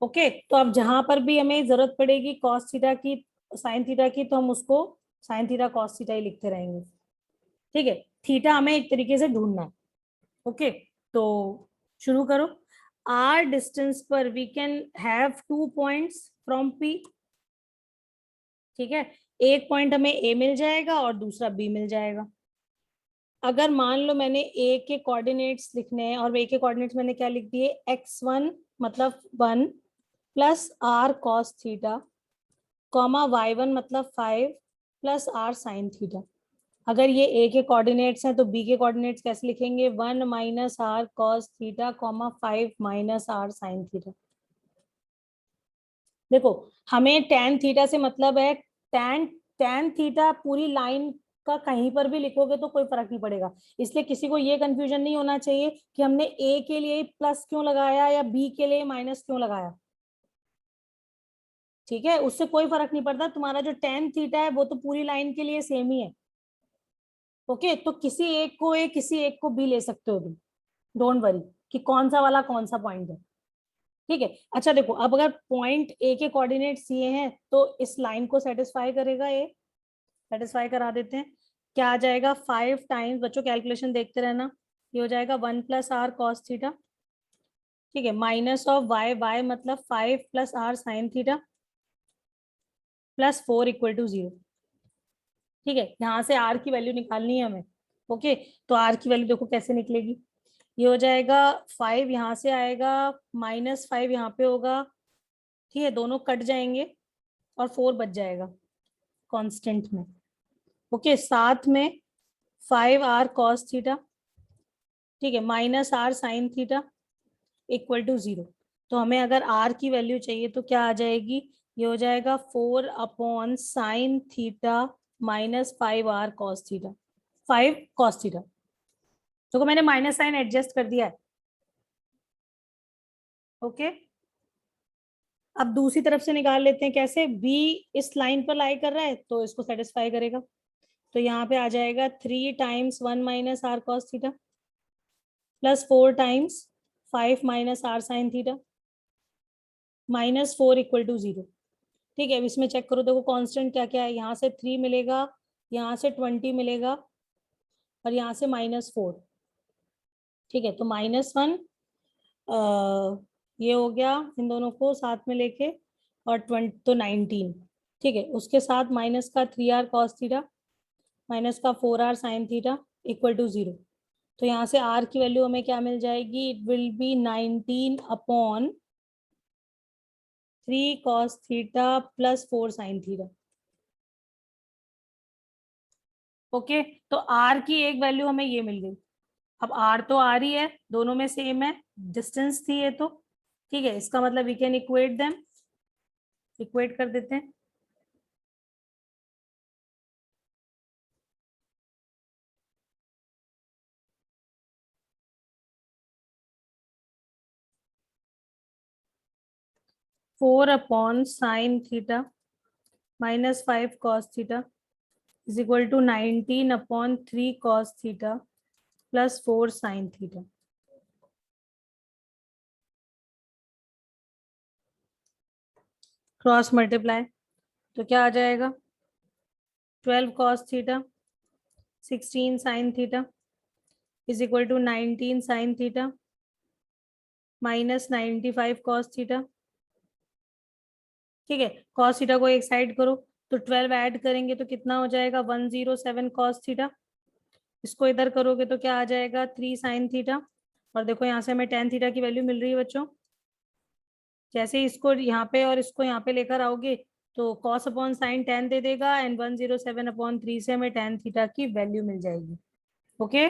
Okay, तो अब जहां पर भी हमें जरूरत पड़ेगी cos थीटा की, sin थीटा की, तो हम उसको sin थीटा cos थीटा ही लिखते रहेंगे, ठीक है। थीटा हमें एक तरीके से ढूंढना है। ओके, तो शुरू करो। आर डिस्टेंस पर we can have 2 points from P, ठीक है। एक पॉइंट हमें ए मिल जाएगा और दूसरा बी मिल जाएगा। अगर मान लो मैंने ए के कोऑर्डिनेट्स लिखने हैं, और ए के कोऑर्डिनेट्स मैंने क्या लिख दिए, x1 मतलब 1 plus r cos theta, comma y1 मतलब 5 प्लस आर साइन थीटा। अगर ये ए के कोऑर्डिनेट्स हैं तो बी के कोऑर्डिनेट्स कैसे लिखेंगे, 1 minus r cos theta comma 5 minus r sine theta. देखो हमें tan थीटा से मतलब है, tan थीटा पूरी लाइन का कहीं पर भी लिखोगे तो कोई फर्क नहीं पड़ेगा, इसलिए किसी को ये कंफ्यूजन नहीं होना चाहिए कि हमने ए के लिए प्लस क्यों लगाया या बी के लिए माइनस क्यों लगाया, ठीक है। उससे कोई फर्क नहीं पड़ता, तुम्हारा जो tan थीटा है वो तो पूरी लाइन के लिए सेम ही है। ओके, तो किसी एक को ए किसी एक को बी ले सकते हो तुम, डोंट वरी कि कौन सा वाला कौन सा पॉइंट है, ठीक है। अच्छा देखो, अब अगर पॉइंट ए के कोऑर्डिनेट्स ये हैं तो इस लाइन को सेटिस्फाई करेगा ए, सेटिस्फाई करा देते हैं। क्या आ जाएगा, 5 टाइम्स, बच्चों कैलकुलेशन देखते रहना, ये हो जाएगा 1 प्लस आर कॉस थीटा, ठीक है, माइनस ऑफ वाई, वाई मतलब 5 plus r sine theta plus 4 equal to 0, ठीक है। यहाँ से आर की वैल्यू निकालनी है हमें। ओके, तो आर की वैल्यू देखो कैसे निकलेगी, ये हो जाएगा 5 यहाँ से आएगा, माइनस 5 यहाँ पे होगा, ठीक है, दोनों कट जाएंगे और 4 बच जाएगा कांस्टेंट में। ओके, साथ में 5 आर कॉस थीटा, ठीक है, minus r sine theta equal to 0। तो हमें अगर आर की वैल्यू चाहिए तो क्या आ जाएगी, ये हो जाएगा 4 upon sine theta minus 5 r cos theta, 5 cos theta. तो मैंने माइनस साइन एडजस्ट कर दिया है। ओके, अब दूसरी तरफ से निकाल लेते हैं, कैसे, बी इस लाइन पर लाई कर रहा है तो इसको सेटिस्फाई करेगा, तो यहाँ पे आ जाएगा 3 times 1 minus r cos theta plus 4 times 5 minus r sine theta minus 4 equal to 0, ठीक है। अब इसमें चेक करो, देखो कांस्टेंट क्या क्या है, यहाँ से 3 मिलेगा, यहाँ से 20 मिलेगा और यहाँ से -4, ठीक है। तो -1 ये हो गया, इन दोनों को साथ में लेके, और 20 तो 19, ठीक है। उसके साथ माइनस का 3r कॉस थीटा माइनस का 4r sign theta equal to 0। तो यहाँ से r की वैल्यू हमें क्या मिल जाएगी, it will B 19 upon 3 cos theta plus 4 sine theta. Okay, तो r की एक वैल्यू हमें ये मिल गई। अब r तो r ही है, दोनों में सेम है, डिस्टेंस थी ये तो, ठीक है। इसका मतलब we can equate them, equate कर देते हैं। Four upon sine theta minus 5 cos theta is equal to 19 upon 3 cos theta plus 4 sine theta. Cross multiply, तो क्या आ जाएगा, 12 cos theta 16 sine theta is equal to 19 sine theta minus 95 cos theta, ठीक है। Cos theta को एक side करो, तो 12 ऐड करेंगे तो कितना हो जाएगा, 107 कॉस थीटा। इसको इधर करोगे तो क्या आ जाएगा, 3 साइन थीटा। और देखो यहाँ से हमें tan थीटा की वैल्यू मिल रही है बच्चों, जैसे ही इसको यहाँ पे और इसको यहाँ पे लेकर आओगे तो cos अपॉन साइन tan दे देगा, एंड 107 अपॉन 3 से हमें tan थीटा की वैल्यू मिल जाएगी। ओके,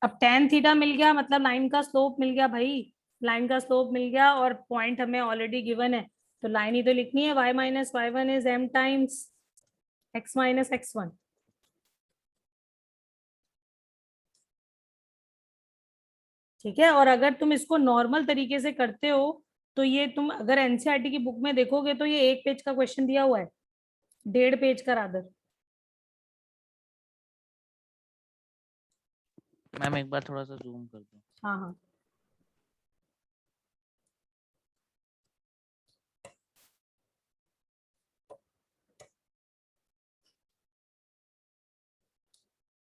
अब tan थीटा मिल गया, मतलब लाइन का स्लोप मिल गया भाई, लाइन का स्लोप मिल गया, और पॉइंट हमें ऑलरेडी गिवन है, तो लाइन ही तो लिखनी है, y minus y1 is m times x minus x1। ठीक है, और अगर तुम इसको नॉर्मल तरीके से करते हो तो ये तुम अगर एनसीईआरटी की बुक में देखोगे तो ये 1 पेज का क्वेश्चन दिया हुआ है, 1.5 पेज का रादर। मैम एक बार थोड़ा सा जूम कर दो। हाँ हाँ,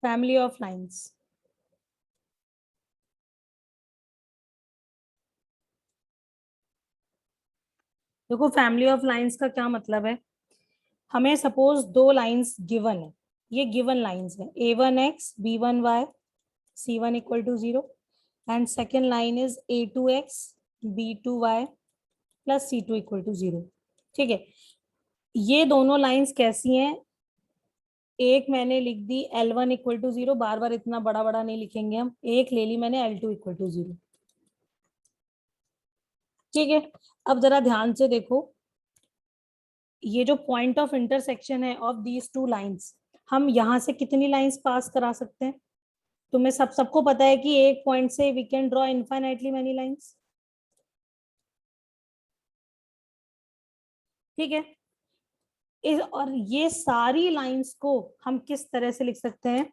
फैमिली ऑफ लाइंस। देखो फैमिली ऑफ लाइंस का क्या मतलब है, हमें सपोज 2 लाइंस गिवन है, ये गिवन लाइंस है a1x b1y c1 equal to 0 and second line is a2x b2y plus c2 equal to 0। ठीक है, ये दोनों लाइंस कैसी हैं, एक मैंने लिख दी L1 इक्वल टू 0, बार बार इतना बड़ा बड़ा नहीं लिखेंगे हम, एक ले ली मैंने L2 इक्वल टू 0। ठीक है, अब जरा ध्यान से देखो, ये जो पॉइंट ऑफ इंटरसेक्शन है ऑफ दीज 2 लाइंस, हम यहां से कितनी लाइंस पास करा सकते हैं? तुम्हें सबको पता है कि एक पॉइंट से we can draw infinitely many lines. ठीक है, और ये सारी लाइंस को हम किस तरह से लिख सकते हैं?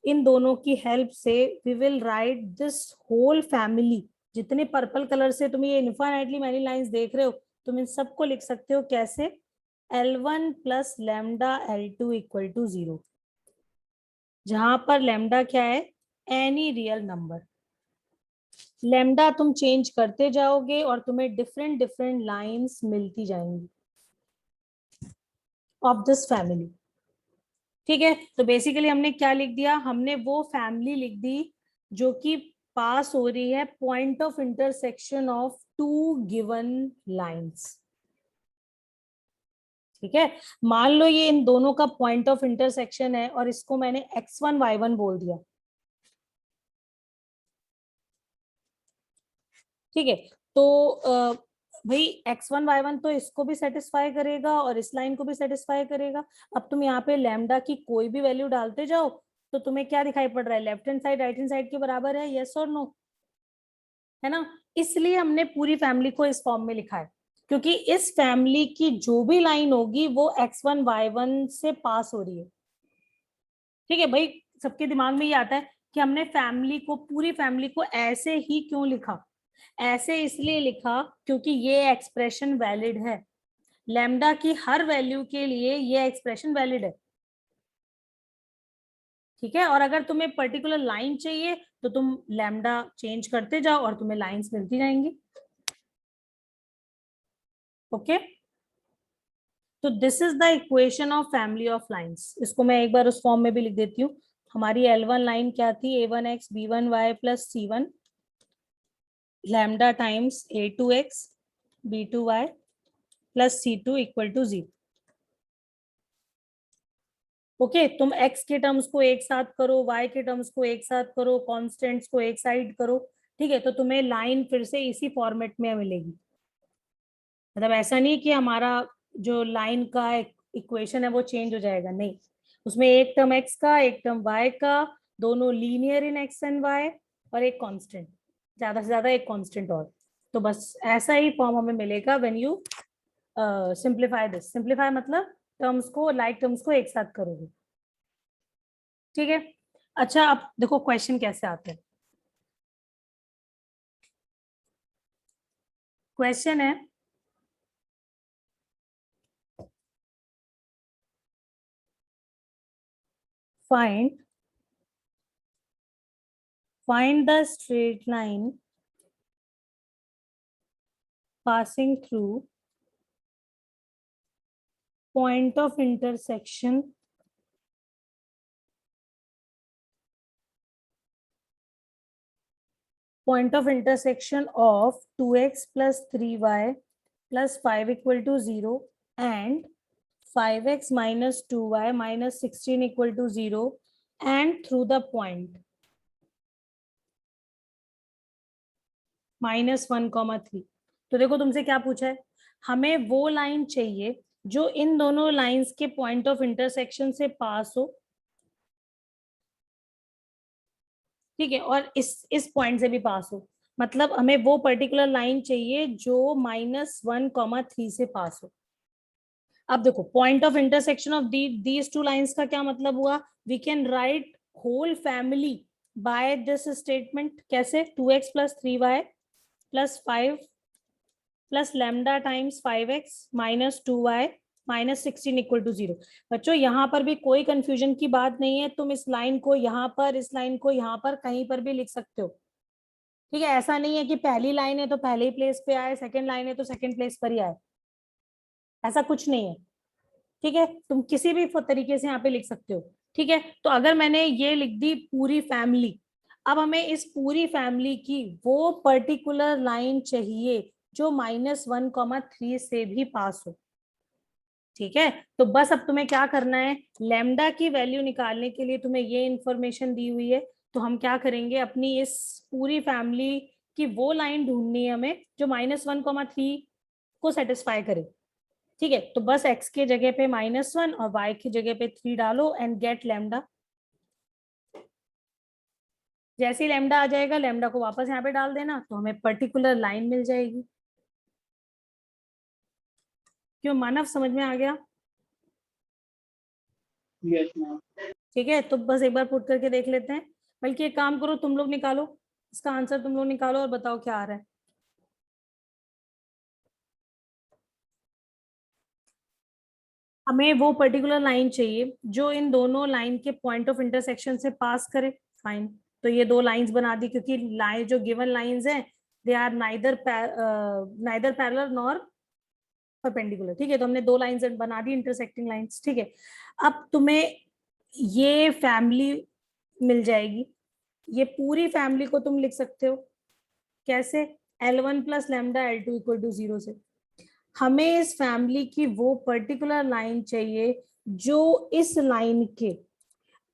इन दोनों की हेल्प से we will write this whole family. जितने पर्पल कलर से तुम ये इनफाइनाइटली मेनी लाइंस देख रहे हो, तुम इन सबको लिख सकते हो कैसे? L1 plus lambda L2 equal to 0, जहां पर लैम्डा क्या है? Any real number. लैम्डा तुम चेंज करते जाओगे और तुम्हें डिफरेंट डिफरेंट लाइंस मिलती जाएंगी ऑफ दिस फैमिली। ठीक है, तो बेसिकली हमने क्या लिख दिया, हमने वो फैमिली लिख दी जो कि पास हो रही है point of intersection of 2 given lines. ठीक है, मान लो ये इन दोनों का पॉइंट ऑफ इंटरसेक्शन है और इसको मैंने x1 y1 बोल दिया। ठीक है, तो भाई x1 y1 तो इसको भी सेटिस्फाई करेगा और इस लाइन को भी सेटिस्फाई करेगा। अब तुम यहाँ पे लैम्डा की कोई भी वैल्यू डालते जाओ तो तुम्हें क्या दिखाई पड़ रहा है? Left hand side right hand side के बराबर है, यस और नो, है ना? इसलिए हमने पूरी फैमिली को इस फॉर्म में लिखा है, क्योंकि इस फैमिली की जो भी लाइन होगी वो x1 y1 से पास हो रही है। ठीक है भाई, सबके दिमाग में ये आता है कि हमने फैमिली को, पूरी फैमिली को ऐसे ही क्यों लिखा? ऐसे इसलिए लिखा क्योंकि ये एक्सप्रेशन वैलिड है, लैम्डा की हर वैल्यू के लिए ये एक्सप्रेशन वैलिड है। ठीक है, और अगर तुम्हें पर्टिकुलर लाइन चाहिए तो तुम लैम्डा चेंज करते जाओ और तुम्हें लाइंस मिलती जाएंगी। ओके, तो this is the equation of family of lines. इसको मैं एक बार उस फॉर्म में भी लिख देती हूँ। हमारी L1 लाइन क्या थी? a1x b1y plus c1 lambda times a2x b2y plus c2 equal to 0। Okay, तुम x के टर्म्स को एक साथ करो, y के टर्म्स को एक साथ करो, कॉन्स्टेंट्स को एक साइड करो। ठीक है, तो तुम्हें लाइन फिर से इसी फॉर्मेट में मिलेगी। मतलब ऐसा नहीं कि हमारा जो लाइन का इक्वेशन है वो चेंज हो जाएगा, नहीं, उसमें एक टर्म x का, एक टर्म y का, दोनों linear in x and y, और एक कांस्टेंट, ज्यादा से ज्यादा एक कांस्टेंट और। तो बस ऐसा ही फॉर्म हमें मिलेगा when you simplify this. Simplify मतलब टर्म्स को, लाइक टर्म्स को एक साथ करोगे। ठीक है, अच्छा अब देखो क्वेश्चन कैसे आते हैं। क्वेश्चन है, find the straight line passing through point of intersection of 2x plus 3y plus 5 equal to 0 and 5x minus 2y minus 16 equal to 0 and through the point -1, 3। तो देखो तुमसे क्या पूछा है, हमें वो लाइन चाहिए जो इन दोनों लाइंस के पॉइंट ऑफ इंटरसेक्शन से पास हो, ठीक है, और इस पॉइंट से भी पास हो। मतलब हमें वो पर्टिकुलर लाइन चाहिए जो -1,3 से पास हो। अब देखो point of intersection of these two lines का क्या मतलब हुआ, we can write whole family by this statement. कैसे, 2x + 3y + 5 + lambda times 5x - 2y - 16 = 0। बच्चों यहाँ पर भी कोई कंफ्यूजन की बात नहीं है, तुम इस लाइन को यहाँ पर, इस लाइन को यहाँ पर, कहीं पर भी लिख सकते हो, ठीक है। ऐसा नहीं है कि पहली लाइन है तो पहले ही प्लेस पे आए, सेकंड लाइन है तो सेकंड प्लेस पर ही आए, ऐसा कुछ नहीं है, ठीक है। तुम किसी भी तरीके से यहाँ पे लिख सकते हो, ठीक है। तो अगर मैंने ये लिख दी पूरी फैमिली, अब हमें इस पूरी फैमिली की वो पर्टिकुलर लाइन चाहिए जो -1,3 से भी पास हो, ठीक है। तो बस अब तुम्हें क्या करना है, लैम्डा की वैल्यू निकालने के लिए तुम्हें ये इंफॉर्मेशन दी हुई है, तो हम क्या करेंगे, अपनी इस पूरी फैमिली की वो लाइन ढूंढनी है हमें जो -1,3 को सेटिस्फाई करे, ठीक है। तो बस x के जगह पे -1 और y की जगह पे 3 डालो एंड गेट लैम्डा। जैसे ही लैम्डा आ जाएगा, लैम्डा को वापस यहाँ पे डाल देना, तो हमें पर्टिकुलर लाइन मिल जाएगी। क्यों मानव, समझ में आ गया? Yes ma'am. ठीक है, तो बस एक बार पुट करके देख लेते हैं। बल्कि एक काम करो, तुम लोग निकालो इसका आंसर, तुम लोग निकालो और बताओ क्या आ रहा है। हमें वो पर्टिकुलर लाइन चाहिए जो इन दोनों लाइन के पॉइंट ऑफ इंटरसेक्शन से पास करे। फाइन, तो ये दो लाइंस बना दी, क्योंकि लाइन जो गिवन लाइंस हैं they are neither parallel nor perpendicular, ठीक है। तो हमने दो लाइंस बना दी, इंटरसेक्टिंग लाइंस, ठीक है। अब तुम्हें ये फैमिली मिल जाएगी, ये पूरी फैमिली को तुम लिख सकते हो कैसे, L1 + लैम्डा L2 = 0 से। हमें इस फैमिली की वो पर्टिकुलर लाइन चाहिए जो इस लाइन के,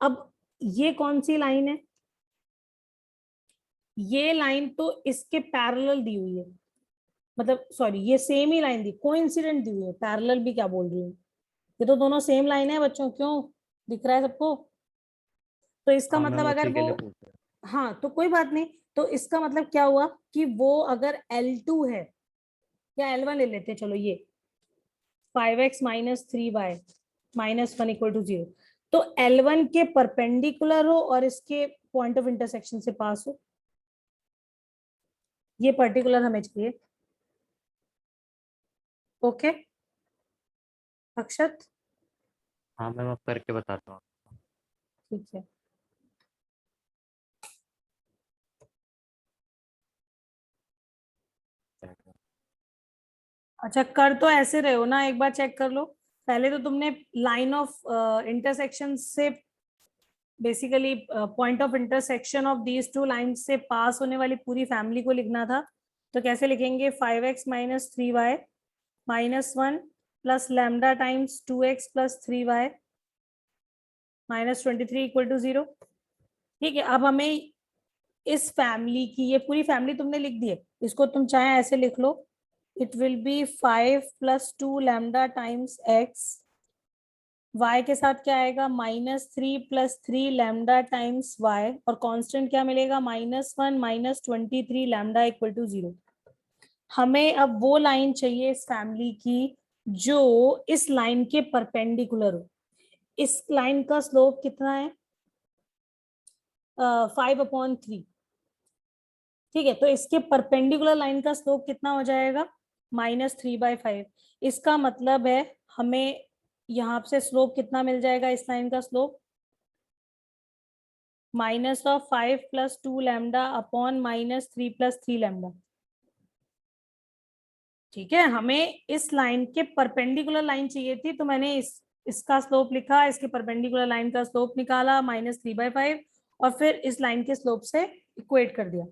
अब ये कौन सी लाइन है, ये लाइन तो इसके पैरेलल दी हुई है, मतलब सॉरी ये सेम ही लाइन दी, कोइंसिडेंट दी हुई है, पैरेलल भी क्या बोल रही हूँ, ये तो दोनों सेम लाइन है बच्चों, क्यों दिख रहा है सबको? तो इसका हाँ मतलब मैम, अगर उसी के वो, लिए पूछ रहा हाँ तो कोई बात नहीं, तो इसका मतलब क्या हुआ कि वो अगर L2 है, या L1 ले लेते हैं, चलो ये 5x - 3y - 1 = 0, तो L1 के परपेंडिकुलर हो और इसके पॉइंट ऑफ इंटरसेक्शन से पास हो, ये पर्टिकुलर हमें चाहिए। ओके अक्षत, हाँ मैम, अब करके बताता हूँ। ठीक है। अच्छा कर तो ऐसे रहे हो ना, एक बार चेक कर लो। पहले तो तुमने लाइन ऑफ इंटरसेक्शन से, basically point of intersection of these two lines से पास होने वाली पूरी फैमिली को लिखना था, तो कैसे लिखेंगे, 5x - 3y - 1 + lambda times 2x + 3y - 23 = 0, ठीक है। अब हमें इस फैमिली की, ये पूरी फैमिली तुमने लिख दी है, इसको तुम चाहे ऐसे लिख लो, it will be 5 + 2 lambda times x, y के साथ क्या आएगा, -3 + 3 लैम्डा टाइम्स y, और कांस्टेंट क्या मिलेगा, -1 - 23 लैम्डा = 0। हमें अब वो लाइन चाहिए इस फैमिली की जो इस लाइन के परपेंडिकुलर हो। इस लाइन का स्लोप कितना है, 5/3, ठीक है। तो इसके परपेंडिकुलर लाइन का स्लोप कितना हो जाएगा, -3/5। इसका मतलब है हमें यहाँ से स्लोप कितना मिल जाएगा, इस लाइन का स्लोप -5 + 2 लैम्डा अपॉन -3 + 3 लैम्डा, ठीक है। हमें इस लाइन के परपेंडिकुलर लाइन चाहिए थी, तो मैंने इसका स्लोप लिखा, इसके परपेंडिकुलर लाइन का स्लोप निकाला -3/5, और फिर इस लाइन के स्लोप से इक्वेट कर दिया।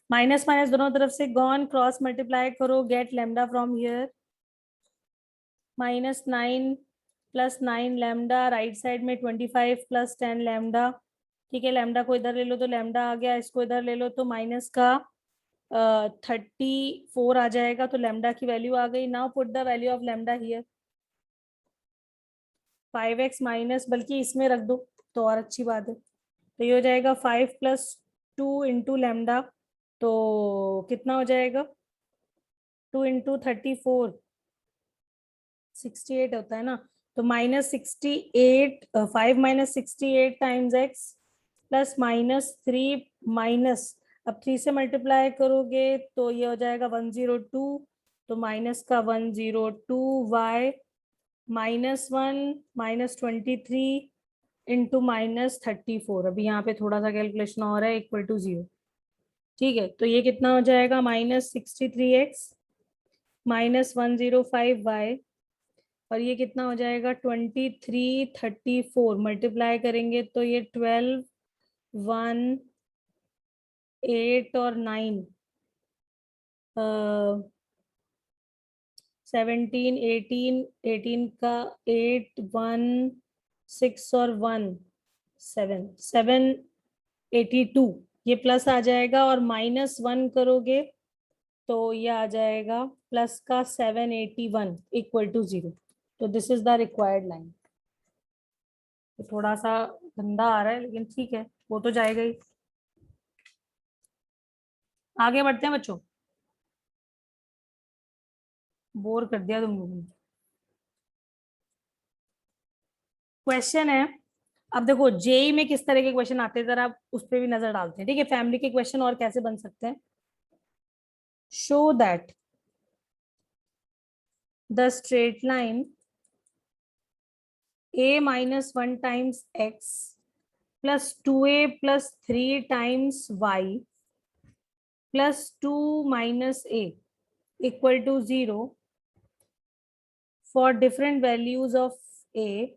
माइनस माइनस दोनों तरफ से गॉन, क्रॉस मल्टीप्लाई करो, get lambda from here, -9 + 9 lambda, right side में 25 + 10 लैम्डा, ठीक है। लैम्डा को इधर ले लो तो लैम्डा आ गया, इसको इधर ले लो तो माइनस का 34 आ जाएगा, तो लैम्डा की वैल्यू आ गई. Now put the value of lambda here. 5x minus, बल्कि इसमें रख दो तो और अच्छी बात है. तो ये हो जाएगा 5 + 2 इंटू लैम्डा. तो कितना हो जाएगा? 2 इंटू 34 68 होता है ना. तो -68, 5 - 68 टाइम्स x प्लस -3 माइनस, अब 3 से मल्टीप्लाई करोगे तो ये हो जाएगा 102. तो माइनस का 102 y -1 -23 इंटू -34. अभी यहाँ पे थोड़ा सा कैलकुलेशन और है, इक्वल टू 0. ठीक है, तो ये कितना हो जाएगा? -63x -105y, और ये कितना हो जाएगा? 2334 मल्टीप्लाई करेंगे तो ये 12 1 8 और 9 17 18 का 8 1 6 और 1 7 782. ये प्लस आ जाएगा, और -1 करोगे तो ये आ जाएगा प्लस का 781 इक्वल टू 0. तो this is the required line. थोड़ा सा गंदा आ रहा है, लेकिन ठीक है, वो तो जाएगा ही. आगे बढ़ते हैं बच्चों, बोर कर दिया तुम लोगों ने. क्वेश्चन है, अब देखो जेई में किस तरह के क्वेश्चन आते हैं, जरा उस पर भी नजर डालते हैं. ठीक है, फैमिली के क्वेश्चन और कैसे बन सकते हैं. Show that the straight line a - 1 times x plus 2a + 3 times y plus 2 - a equal to 0 for different values of a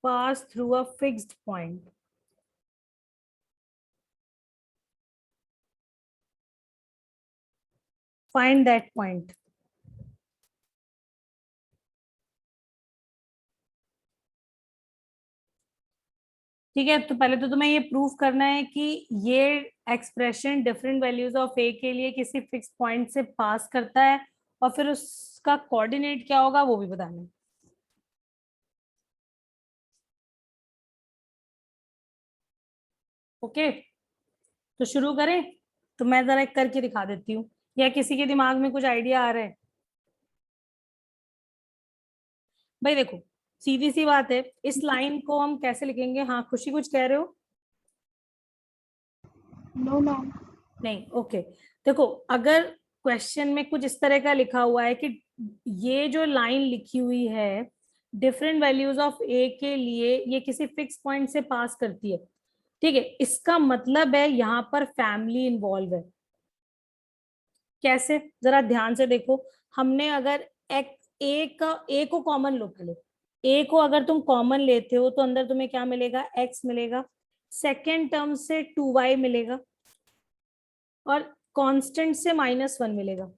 pass through a fixed point. Find that point. ठीक है, तो पहले तो तुम्हें ये प्रूव करना है कि ये एक्सप्रेशन डिफरेंट वैल्यूज ऑफ ए के लिए किसी फिक्स पॉइंट से पास करता है, और फिर उसका कोऑर्डिनेट क्या होगा वो भी बताना है. ओके, तो शुरू करें. तो मैं जरा एक करके दिखा देती हूँ, या किसी के दिमाग में कुछ आइडिया आ रहा है? भाई देखो, सीधी सी बात है, इस लाइन को हम कैसे लिखेंगे? हाँ खुशी कुछ कह रहे हो? No ma'am. नहीं, ओके. देखो, अगर क्वेश्चन में कुछ इस तरह का लिखा हुआ है कि ये जो लाइन लिखी हुई है डिफरेंट वैल्यूज ऑफ ए के लिए ये किसी फिक्स पॉइंट से पास करती है, ठीक है, इसका मतलब है यहाँ पर फैमिली इन्वॉल्व है. कैसे? जरा ध्यान से देखो. हमने अगर ए को कॉमन लो, पहले ए को अगर तुम कॉमन लेते हो तो अंदर तुम्हें क्या मिलेगा? x मिलेगा. सेकेंड टर्म से 2y मिलेगा, और कांस्टेंट से -1 मिलेगा.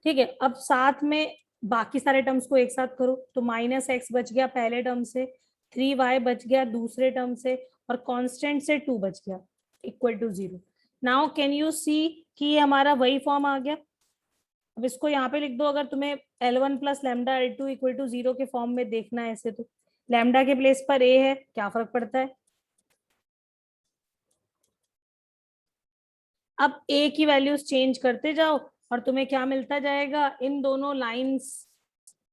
ठीक है, अब साथ में बाकी सारे टर्म्स को एक साथ करो तो -x बच गया पहले टर्म से, 3y बच गया दूसरे टर्म से, और कांस्टेंट से 2 बच गया equal to 0. Now can you see कि ये हमारा वही फॉर्म आ गया. अब इसको यहाँ पे लिख दो, अगर तुम्हें L1 + lambda L2 equal to 0 के फॉर्म में देखना है ऐसे, तो लैम्डा के प्लेस पर a है, क्या फर्क पड़ता है? अब a की वैल्यूज चेंज करते जाओ और तुम्हें क्या मिलता जाएगा? इन दोनों लाइंस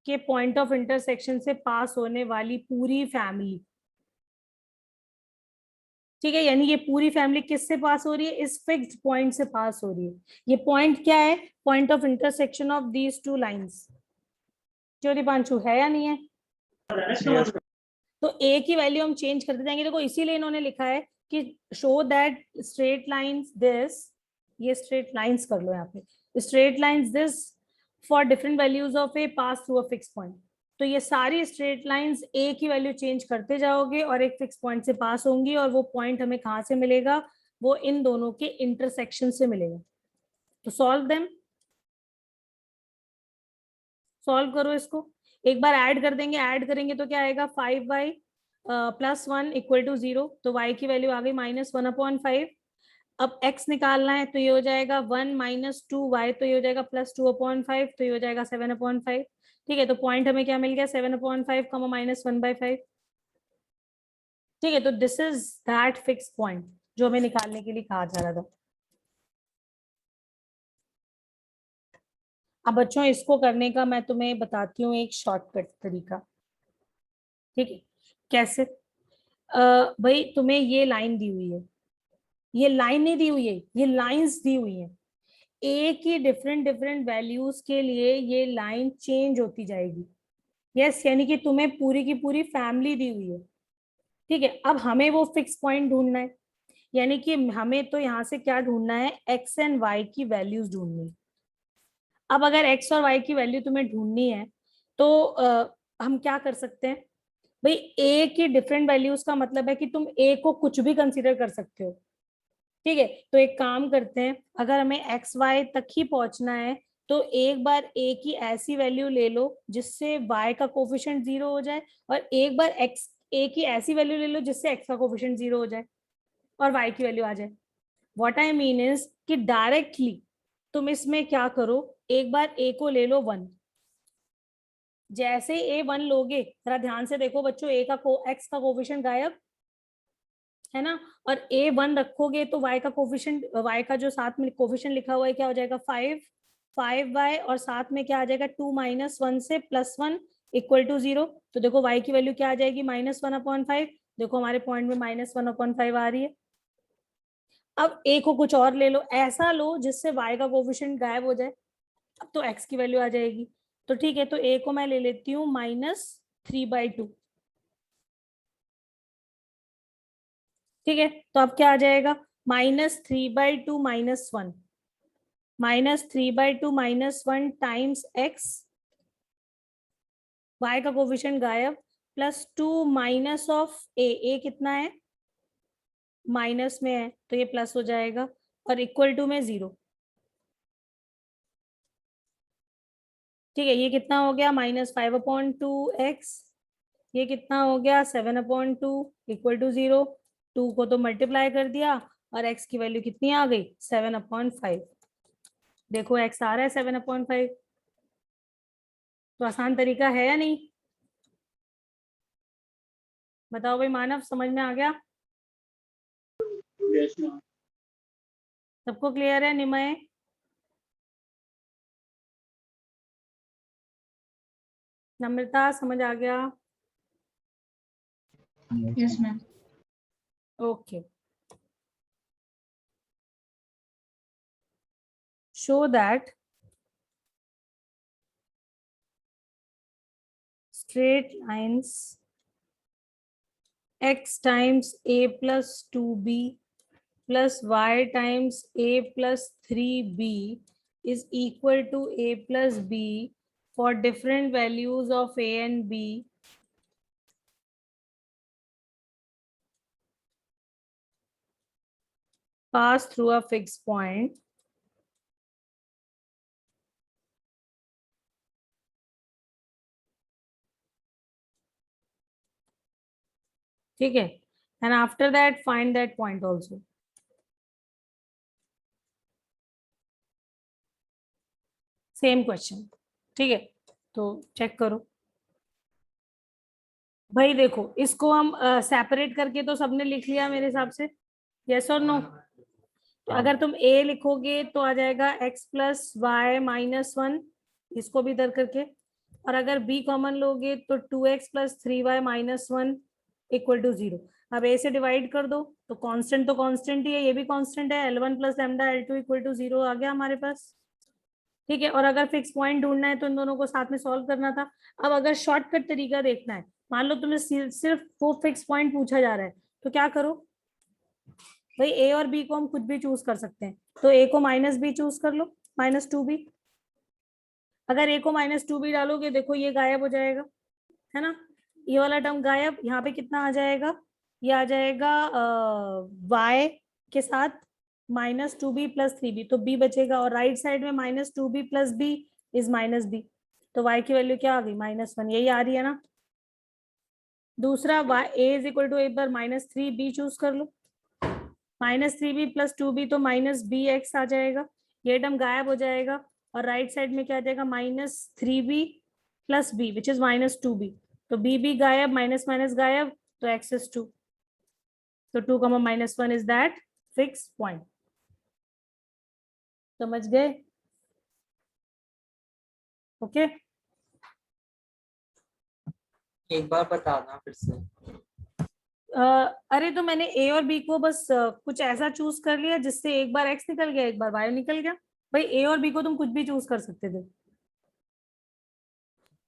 के पॉइंट ऑफ इंटरसेक्शन से पास होने वाली पूरी फैमिली. ठीक है, यानी ये पूरी फैमिली किससे पास हो रही है? इस फिक्स्ड पॉइंट से पास हो रही है. ये पॉइंट क्या है? Point of intersection of these two lines. जो दीपांशु है या नहीं है? तो a की वैल्यू हम चेंज करते जाएंगे. देखो, इसीलिए इन्होंने लिखा है कि show that straight lines this, ये स्ट्रेट लाइंस कर लो यहाँ पे, straight lines this for different values of A pass through a fix point. तो ये सारी स्ट्रेट लाइंस a की वैल्यू चेंज करते जाओगे और एक फिक्स पॉइंट से पास होंगी, और वो पॉइंट हमें कहाँ से मिलेगा? वो इन दोनों के इंटरसेक्शन से मिलेगा. तो सॉल्व देम, सॉल्व करो इसको. एक बार ऐड कर देंगे, ऐड करेंगे तो क्या आएगा? 5y +1 इक्वल टू 0, तो y की वैल्यू आ गई -1/5। अब x निकालना है तो ये हो जाएगा 1 - 2y, तो ये हो जाएगा +2/5, तो ये हो जाएगा 7/5। ठीक है, तो पॉइंट हमें क्या मिल गया 7/5, -1/5। ठीक है, तो this is that fix point जो हमें निकालने के लिए कहा जा रहा था। अब बच्चों इसको करने का मैं तुम्हें बताती हूँ एक शॉर्टकट तरीका। ठीक है, कैसे? भाई तुम्हें ये लाइन दी हुई है, ये लाइन नहीं दी हुई है, ये लाइंस दी हुई है। ए की डिफरेंट डिफरेंट वैल्यूज के लिए ये लाइन चेंज होती जाएगी। यस, यानी कि तुम्हें पूरी की पूरी फैमिली दी हुई है। ठीक है, अब हमें वो फिक्स पॉइंट ढूंढना है, यानी कि हमें तो यहाँ से क्या ढूंढना है, एक्स एंड वाई की वैल्यूज ढूंढनी है। अब अगर एक्स और वाई की वैल्यू तुम्हें ढूंढनी है तो हम क्या कर सकते हैं भाई, ए की डिफरेंट वैल्यूज का मतलब है कि तुम ए को कुछ भी कंसीडर कर सकते हो। ठीक है, तो एक काम करते हैं, अगर हमें एक्स वाई तक ही पहुंचना है तो एक बार ए की ऐसी वैल्यू ले लो जिससे वाई का कोफिशिएंट 0 हो जाए, और एक बार एक्स ए की ऐसी वैल्यू ले लो जिससे एक्स का कोफिशिएंट 0 हो जाए और वाई की वैल्यू आ जाए। व्हाट आई मीन इज कि डायरेक्टली तुम इसमें क्या करो, एक बार ए को ले लो 1, जैसे ए 1 लोगे, जरा ध्यान से देखो बच्चों, ए का एक्स का कोफिशिएंट गायब है ना, और ए 1 रखोगे तो y का कोफिशिएंट, y का जो साथ में कोफिशिएंट लिखा हुआ है क्या हो जाएगा 5y, और साथ में क्या आ जाएगा 2 - 1 से +1 इक्वल टू 0। तो देखो y की वैल्यू क्या आ जाएगी -1/5। देखो हमारे पॉइंट में -1/5 आ रही है। अब a को कुछ और ले लो, ऐसा लो जिससे y का कोफिशिएंट गायब हो जाए, अब तो x की वैल्यू आ जाएगी। तो ठीक है, तो a को मैं ले लेती हूँ -3/2। ठीक है, तो अब क्या आ जाएगा -3/2 - 1, -3/2 - 1 टाइम्स x, y का कोफिशिएंट गायब, +2 माइनस ऑफ ए कितना है, माइनस में है तो ये प्लस हो जाएगा, और इक्वल टू में 0। ठीक है, ये कितना हो गया -5/2x, ये कितना हो गया 7/2 इक्वल टू 0। 2 को तो मल्टीप्लाई कर दिया और x की वैल्यू कितनी आ गई 7/5। देखो x आ रहा है 7/5। तो आसान तरीका है या नहीं, बताओ भाई मानव, समझ में आ गया? Yes, ma'am. सबको क्लियर है? निमय, नम्रता, समझ आ गया? Yes, ma'am. Okay, show that straight lines x times a plus 2b plus y times a plus 3b is equal to a plus b for different values of a and b pass through a fixed point ठीक है, and after that find that point also। Same question. ठीक है, तो check करो भाई, देखो इसको हम सेपरेट करके तो सबने लिख लिया मेरे हिसाब से, यस और नो? तो अगर तुम a लिखोगे तो आ जाएगा x + y - 1, इसको भी इधर करके, और अगर b कॉमन लोगे तो 2x + 3y - 1 इक्वल टू 0। अब a से डिवाइड कर दो तो कांस्टेंट ही है, ये भी कांस्टेंट है, L1 + lambda L2 equal to 0 आ गया हमारे पास। ठीक है, और अगर फिक्स पॉइंट ढूंढना है तो इन दोनों को साथ में सॉल्व करना था। अब अगर शॉर्टकट तरीका देखना है, मान लो तुम्हें सिर्फ वो फिक्स पॉइंट पूछा जा रहा है, तो क्या करो भाई, ए और बी को हम कुछ भी चूज कर सकते हैं, तो ए को -b चूज कर लो, -2b। अगर ए को -2b डालोगे देखो ये गायब हो जाएगा, है ना, ये वाला टर्म गायब, यहाँ पे कितना आ जाएगा, ये आ जाएगा y के साथ -2b + 3b, तो b बचेगा, और राइट साइड में -2b + b इज -b, तो y की वैल्यू क्या आ गई -1, यही आ रही है ना। दूसरा a इज इक्वल टू एक बार -3b चूज कर लो, -3b + 2b तो -bx आ जाएगा, ये टर्म गायब हो जाएगा और राइट साइड में क्या आ जाएगा -3b + b which is -2b, तो b गायब, माइनस माइनस गायब, तो x is 2, तो 2, -1 इज दैट फिक्स पॉइंट। समझ गए? ओके एक बार बताना फिर से। अरे तो मैंने a और b को बस कुछ ऐसा चूज कर लिया जिससे एक बार x निकल गया, एक बार y निकल गया। भाई a और b को तुम कुछ भी चूज कर सकते थे,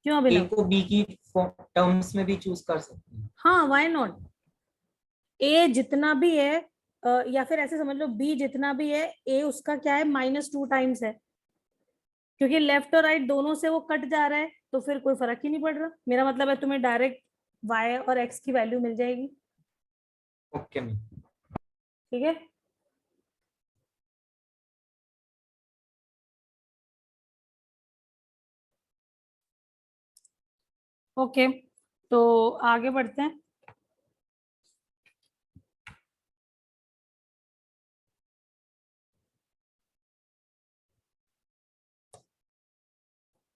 क्यों ए अभिनव? को बी की टर्म्स में भी चूज कर सकते हैं। हाँ, व्हाई नॉट। a जितना भी है या फिर ऐसे समझ लो b जितना भी है, a उसका क्या है -2 टाइम्स है, क्योंकि लेफ्ट और राइट दोनों से वो कट जा रहा है, तो फिर कोई फर्क ही नहीं पड़ रहा। मेरा मतलब है तुम्हें डायरेक्ट y और x की वैल्यू मिल जाएगी। Okay ma'am. ठीक है, ओके तो आगे बढ़ते हैं।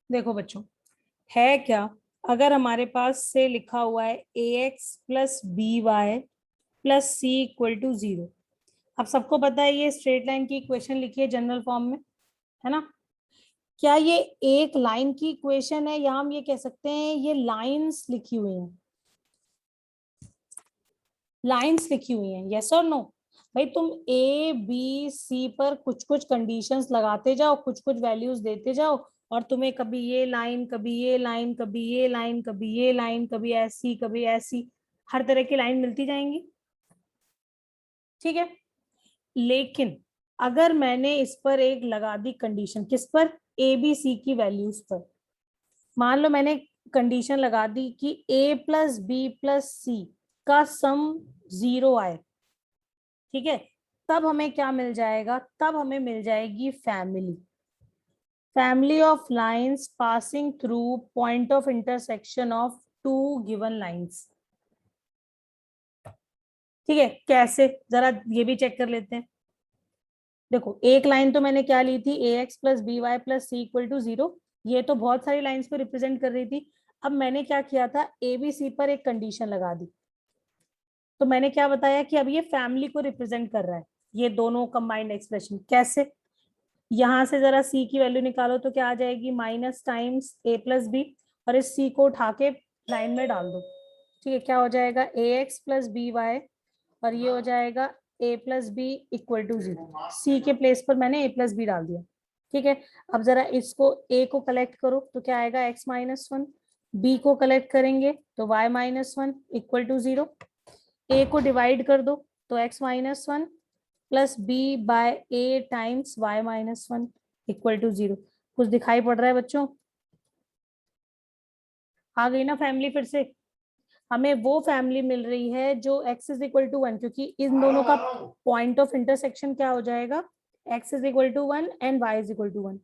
देखो बच्चों, है क्या, अगर हमारे पास से लिखा हुआ है ax + by + c = 0। अब सबको पता है ये स्ट्रेट लाइन की इक्वेशन लिखी है जनरल फॉर्म में, है ना? क्या ये एक लाइन की इक्वेशन है, या हम ये कह सकते हैं ये लाइंस लिखी हुई हैं, लाइंस लिखी हुई हैं, यस और नो? भाई तुम a b c पर कुछ कुछ कंडीशंस लगाते जाओ, कुछ कुछ वैल्यूज देते जाओ, और तुम्हें कभी ये लाइन, कभी ये लाइन, कभी ये लाइन, कभी ये लाइन, कभी ऐसी हर तरह की लाइन मिलती जाएंगी। ठीक है, लेकिन अगर मैंने इस पर एक लगा दी कंडीशन, किस पर? a b c की वैल्यूज पर। मान लो मैंने कंडीशन लगा दी कि a + b + c का सम 0 आए, ठीक है, तब हमें क्या मिल जाएगा? तब हमें मिल जाएगी family of lines passing through point of intersection of 2 given lines. ठीक है, कैसे, जरा ये भी चेक कर लेते हैं। देखो, एक लाइन तो मैंने क्या ली थी, ax + by + c = 0, ये तो बहुत सारी लाइंस को रिप्रेजेंट कर रही थी। अब मैंने क्या किया था, abc पर एक कंडीशन लगा दी, तो मैंने क्या बताया कि अब ये फैमिली को रिप्रेजेंट कर रहा है, ये दोनों कंबाइंड एक्सप्रेशन। कैसे? यहां से जरा c की वैल्यू निकालो तो क्या आ जाएगी, -a + b, और इस c को उठा के लाइन में डाल दो। ठीक है, क्या हो जाएगा, ax + by, और ये हो जाएगा a + b = 0। c के प्लेस पर मैंने a + b डाल दिया। ठीक है, अब जरा इसको a को कलेक्ट करो तो क्या आएगा, x - 1, b को कलेक्ट करेंगे तो y - 1 = 0, a को डिवाइड कर दो तो x - 1 + b/a टाइम्स y - 1 = 0। कुछ दिखाई पड़ रहा है बच्चों? आ गई ना फैमिली? फिर से हमें वो फैमिली मिल रही है जो x = 1, क्योंकि इन दोनों का पॉइंट ऑफ इंटरसेक्शन क्या हो जाएगा, x = 1 एंड y = 1।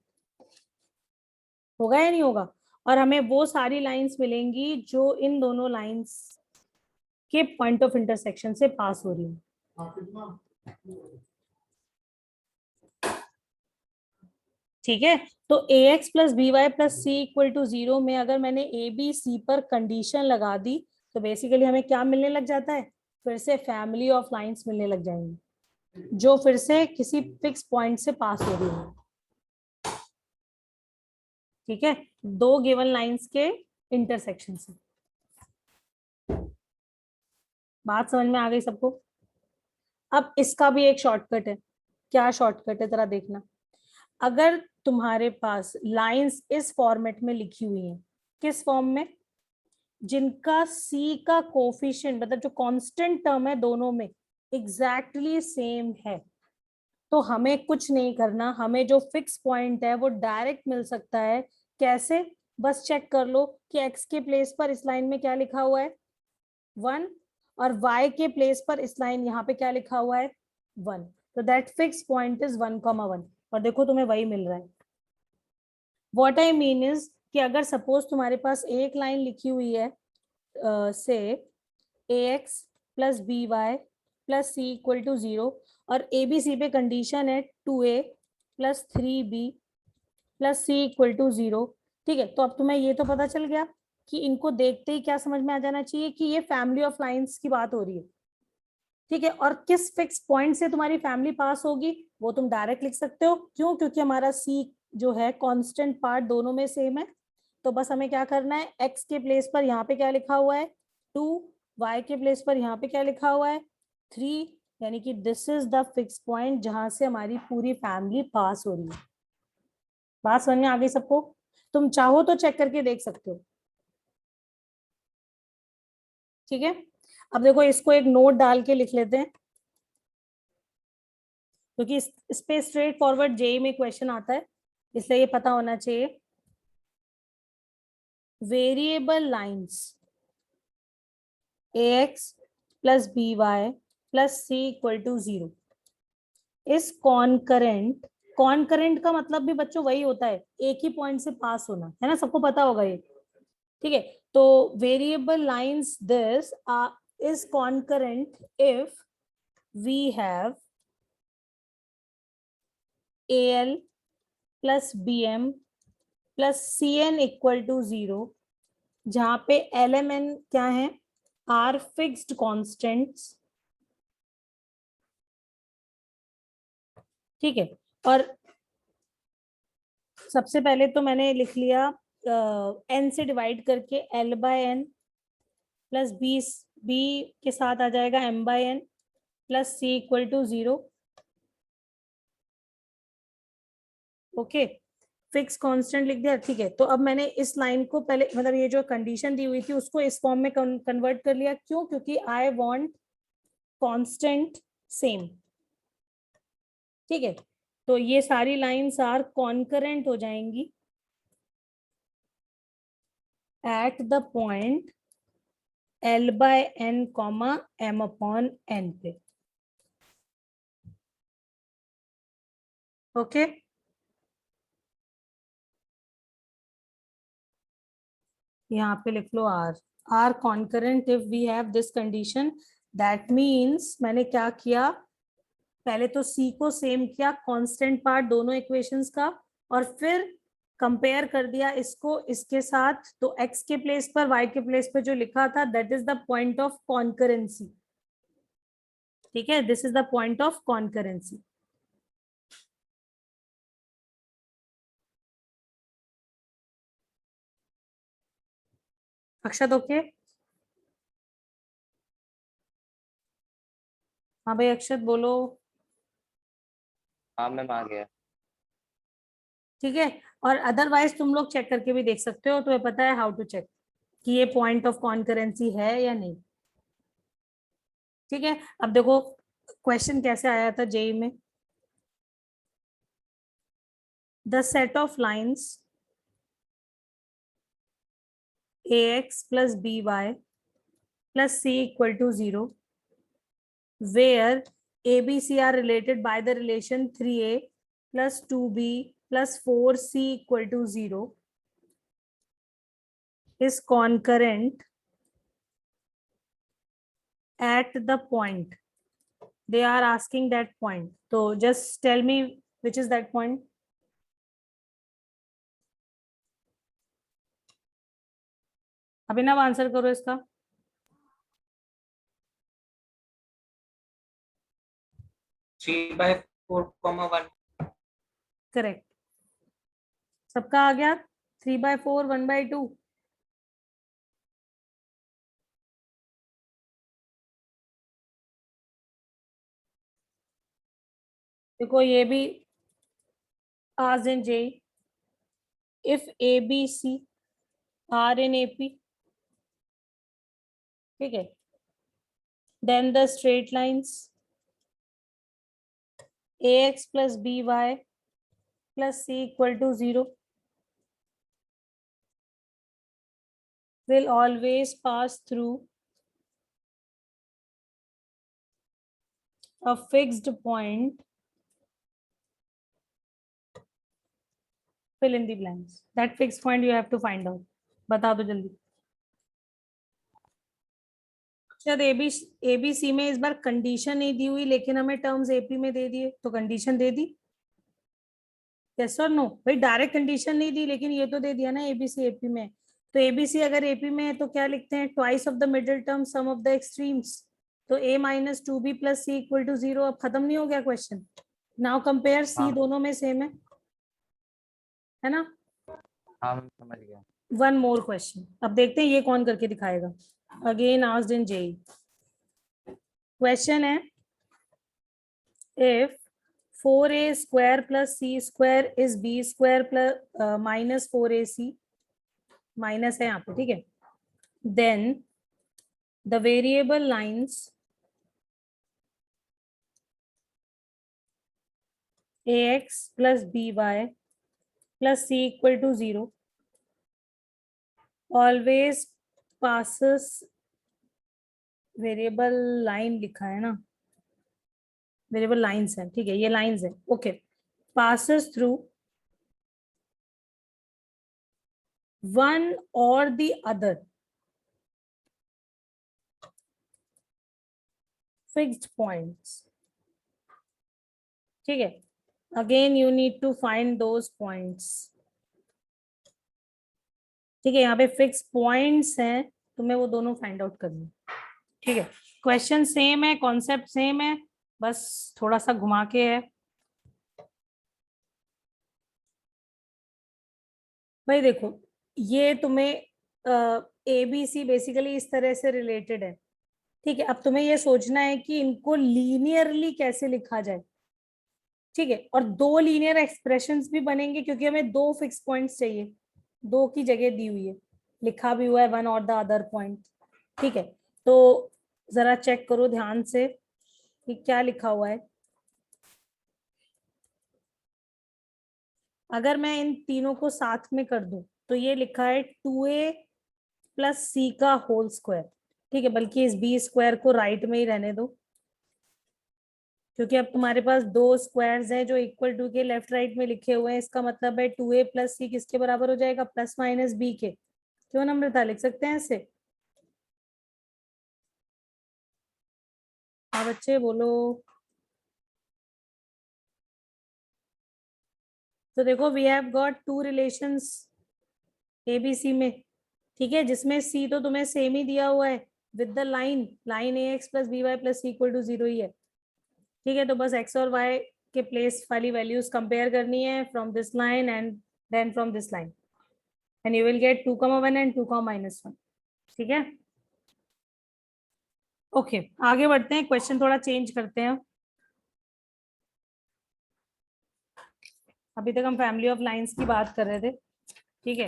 होगा या नहीं होगा? और हमें वो सारी लाइंस मिलेंगी जो इन दोनों लाइंस के पॉइंट ऑफ इंटरसेक्शन से पास हो रही है। ठीक है, तो ax + by + c = 0 में अगर मैंने a b c पर कंडीशन लगा दी तो बेसिकली हमें क्या मिलने लग जाता है, फिर से फैमिली ऑफ लाइंस मिलने लग जाएंगी जो फिर से किसी फिक्स पॉइंट से पास हो रही है। ठीक है, 2 गिवन लाइंस के इंटरसेक्शन से। बात समझ में आ गई सबको? अब इसका भी एक शॉर्टकट है। क्या शॉर्टकट है, जरा देखना। अगर तुम्हारे पास लाइंस इस फॉर्मेट में लिखी हुई हैं, किस फॉर्म में, जिनका c का कोफिशिएंट मतलब जो कांस्टेंट टर्म है दोनों में एग्जैक्टली सेम है, तो हमें कुछ नहीं करना, हमें जो फिक्स पॉइंट है वो डायरेक्ट मिल सकता है। कैसे? बस चेक कर लो कि x के प्लेस पर इस लाइन में क्या लिखा हुआ है, 1, और y के प्लेस पर इस लाइन यहाँ पे क्या लिखा हुआ है, 1, तो दैट फिक्स पॉइंट इज 1, 1, और देखो तुम्हें वही मिल रहा है। व्हाट आई मीन इज कि अगर सपोज तुम्हारे पास एक लाइन लिखी हुई है से ax plus B Y plus C equal to 0 और ए बी सी पे कंडीशन है 2a plus 3b plus C equal to 0। ठीक है, तो अब तुम्हें ये तो पता चल गया कि इनको देखते ही क्या समझ में आ जाना चाहिए कि ये फैमिली ऑफ लाइंस की बात हो रही है। ठीक है, और किस फिक्स पॉइंट से तुम्हारी फैमिली पास होगी वो तुम डायरेक्ट लिख सकते हो। क्यों? क्योंकि हमारा सी जो है कांस्टेंट पार्ट दोनों में सेम है। तो बस हमें क्या करना है, x के प्लेस पर यहाँ पे क्या लिखा हुआ है 2, y के प्लेस पर यहाँ पे क्या लिखा हुआ है 3, यानी कि this is the fix point जहां से हमारी पूरी फैमिली पास हो रही है। बात समझ में आ गई सबको? तुम चाहो तो चेक करके देख सकते हो। ठीक है, अब देखो इसको एक नोट डाल के लिख लेते हैं क्योंकि इस पे स्ट्रेट फॉरवर्ड जेई में क्वेश्चन आता है, इसलिए ये पता होना चाहिए। Variable lines ax plus B Y plus C equal to 0 is concurrent. Concurrent का मतलब भी बच्चों वही होता है, एक ही पॉइंट से पास होना, है ना, सबको पता होगा ये। ठीक है, तो variable lines this is concurrent if we have al plus bm plus cn equal to 0 जहां पे lmn क्या है, आर फिक्स्ड कॉन्स्टेंट्स। ठीक है, और सबसे पहले तो मैंने लिख लिया n से डिवाइड करके l by N plus b के साथ आ जाएगा m by N plus c equal to 0। Okay, fix constant लिख दिया। ठीक है, तो अब मैंने इस लाइन को पहले मतलब ये जो कंडीशन दी हुई थी उसको इस फॉर्म में कन्वर्ट कर लिया। क्यों? क्योंकि आई वांट कांस्टेंट सेम। ठीक है, तो ये सारी लाइंस आर कॉन्करेंट हो जाएंगी at the point l by n comma m upon n पे। ओके, यहाँ पे लिख लो are concurrent if we have this condition. That means मैंने क्या किया, पहले तो सी को सेम किया कांस्टेंट पार्ट दोनों इक्वेशंस का, और फिर कंपेयर कर दिया इसको इसके साथ। तो x के प्लेस पर y के प्लेस पर जो लिखा था that is the point of concurrency. ठीक है, this is the point of concurrency. Akshat okay? हाँ भाई अक्षत बोलो। हाँ मैम आ गया। ठीक है, और अदरवाइज तुम लोग चेक करके भी देख सकते हो, तुम्हें पता है हाउ टू चेक कि ये पॉइंट ऑफ कॉन्करेंसी है या नहीं। ठीक है, अब देखो क्वेश्चन कैसे आया था जेई में। The set of lines ax plus by plus c equal to 0 where ABC are related by the relation 3a plus 2b plus 4c equal to 0 is concurrent at the point. They are asking that point. So just tell me which is that point. Abhinav answer करो इसका। 3/4, 1। Correct, सबका आ गया 3/4 1/2। देखो ये भी आज इन जे if ABC are in AP, ठीक है, then the straight lines ax plus by plus c equal to 0 will always pass through a fixed point. Fill in the blanks. That fixed point you have to find out. बता दो जल्दी। शायद ABC में इस बार condition नहीं दी हुई, लेकिन हमें टर्म्स एपी में दे दिए, तो कंडीशन दे दी। यस और नो? भाई डायरेक्ट कंडीशन नहीं दी, लेकिन ये तो दे दिया ना एबीसी एपी में। तो एबीसी अगर एपी में है तो क्या लिखते हैं? Twice of the middle term sum of the extremes. तो a minus 2b plus C equal to 0। अब खत्म नहीं हो गया क्वेश्चन? नाउ कंपेयर सी, हाँ। दोनों में सेम है ना? हाँ मैं समझ गया। वन मोर क्वेश्चन, अब देखते हैं ये कौन करके दिखाएगा। Again asked in JEE. Question है, if 4a square plus c square is b square plus minus 4ac, minus है यहाँ पे, ठीक है, then the variable lines ax plus by plus c equal to 0 always passes, variable line लिखा है ना, variable lines है, ठीक है, ये लाइंस है, okay, passes through one or the other fixed points, ठीक है, again you need to find those points, ठीक है, यहाँ पे फिक्स पॉइंट्स हैं, तुम्हें वो दोनों फाइंड आउट करनी, ठीक है। क्वेश्चन सेम है, कॉन्सेप्ट सेम है, बस थोड़ा सा घुमा के है। भाई देखो, ये तुम्हें ABC बेसिकली इस तरह से रिलेटेड है, ठीक है। अब तुम्हें ये सोचना है कि इनको लीनियरली कैसे लिखा जाए, ठीक है, और दो लीनियर एक्सप्रेशंस भी बनेंगे क्योंकि हमें दो फिक्स पॉइंट्स चाहिए, दो की जगह दी हुई है, लिखा भी हुआ है वन और द अदर पॉइंट, ठीक है। तो जरा चेक करो ध्यान से कि क्या लिखा हुआ है। अगर मैं इन तीनों को साथ में कर दूं तो ये लिखा है 2a प्लस सी का होल स्क्वायर, ठीक है, बल्कि इस b स्क्वायर को राइट में ही रहने दो, क्योंकि अब तुम्हारे पास दो स्क्वायर्स हैं जो इक्वल टू के लेफ्ट राइट में लिखे हुए हैं, इसका मतलब है 2a प्लस सी किसके बराबर हो जाएगा? प्लस माइनस b के। क्यों नम्रता, लिख सकते हैं ऐसे? हाँ बच्चे बोलो। तो देखो, we have got two relations ABC में, ठीक है, जिसमें C तो तुम्हें सेम ही दिया हुआ है with the line ax plus by plus c equal to 0 ही है, ठीक है। तो बस x और y के प्लेस वाली वैल्यूज कंपेयर करनी है from this line and then from this line, and you will get 2,1 and 2,-1, ठीक है। ओके, आगे बढ़ते हैं, क्वेश्चन थोड़ा चेंज करते हैं। अभी तक हम फैमिली ऑफ लाइंस की बात कर रहे थे, ठीक है।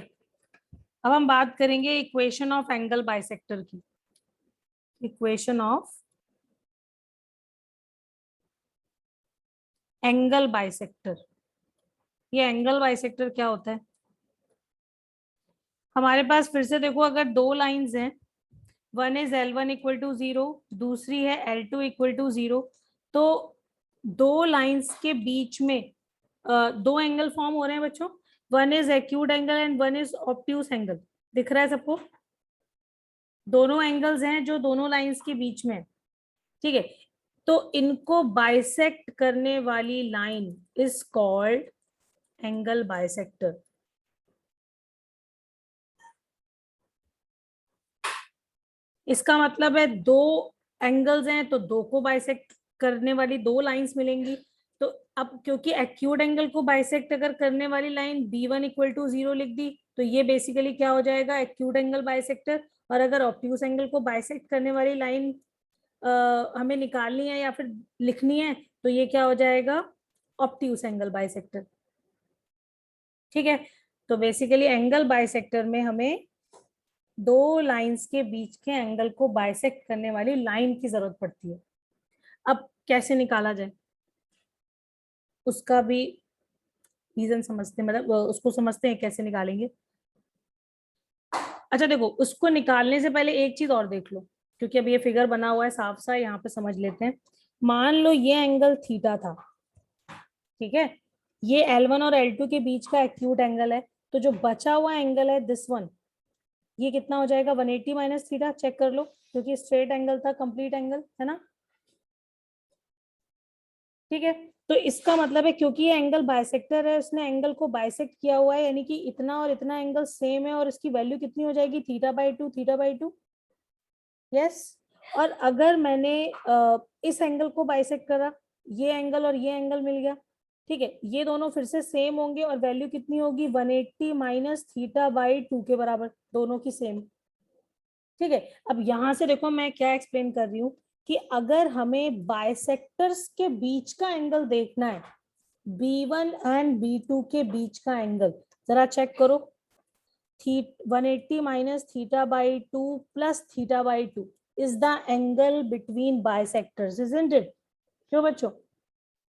अब हम बात करेंगे इक्वेशन ऑफ एंगल बाइसेक्टर की। Equation of angle bisector. ये एंगल बाइसेक्टर क्या होता है? हमारे पास फिर से देखो, अगर दो लाइंस हैं, one is L1 equal to 0, दूसरी है L2 इक्वल टू 0, तो दो लाइंस के बीच में दो एंगल फॉर्म हो रहे हैं बच्चों, one is acute angle and one is obtuse angle. दिख रहा है सबको? दोनों एंगल्स हैं जो दोनों लाइंस के बीच में, ठीक है। तो इनको बाइसेक्ट करने वाली line is called angle bisector. इसका मतलब है दो एंगल्स हैं तो दो को बाइसेक्ट करने वाली दो लाइंस मिलेंगी। तो अब क्योंकि एक्यूट एंगल को बाइसेक्ट अगर करने वाली लाइन B1 इक्वल टू 0 लिख दी, तो ये बेसिकली क्या हो जाएगा? Acute angle bisector. और अगर ऑब्ट्यूस एंगल को बाइसेक्ट करने वाली लाइन हमें निकालनी है या फिर लिखनी है, तो ये क्या हो जाएगा? ऑब्ट्यूस एंगल बाइसेक्टर, ठीक है। तो बेसिकली एंगल बाइसेक्टर में हमें दो लाइंस के बीच के एंगल को बाइसेक्ट करने वाली लाइन की जरूरत पड़ती है। अब कैसे निकाला जाए उसका भी रीजन समझते हैं, मतलब उसको समझते हैं कैसे निकालेंगे। अच्छा देखो, उसको निकालने से पहले एक चीज और देख लो, क्योंकि अब ये फिगर बना हुआ है साफ सा, यहाँ पे समझ लेते हैं। मान लो ये एंगल थीटा था, ठीक है, ये L1 और L2 के बीच का एक्यूट एंगल है, तो जो बचा हुआ एंगल है दिस वन, ये कितना हो जाएगा? 180 माइनस थीटा। चेक कर लो, क्योंकि स्ट्रेट एंगल था, कंप्लीट एंगल है ना, ठीक है। तो इसका मतलब है क्योंकि ये एंगल बाइसेक्टर है, उसने एंगल को बाइसेक्ट किया हुआ है, यानी कि इतना और इतना एंगल सेम है, और इसकी वैल्यू कितनी हो जाएगी, θ/2 θ/2, यस। और अगर मैंने इस एंगल को बाइसेक्ट करा, ये एंगल और ये एंगल मिल गया, ठीक है, ये दोनों फिर से सेम होंगे और वैल्यू कितनी होगी, 180 माइनस θ/2 के बराबर, दोनों की सेम, ठीक है। अब यहां से देखो मैं क्या एक्सप्लेन कर रही हूँ कि अगर हमें बाइसेक्टर्स के बीच का एंगल देखना है, B1 एंड B2 के बीच का एंगल, जरा चेक करो, 180 minus θ/2 plus θ/2 is the angle between bisectors, isn't it? क्यों बच्चों,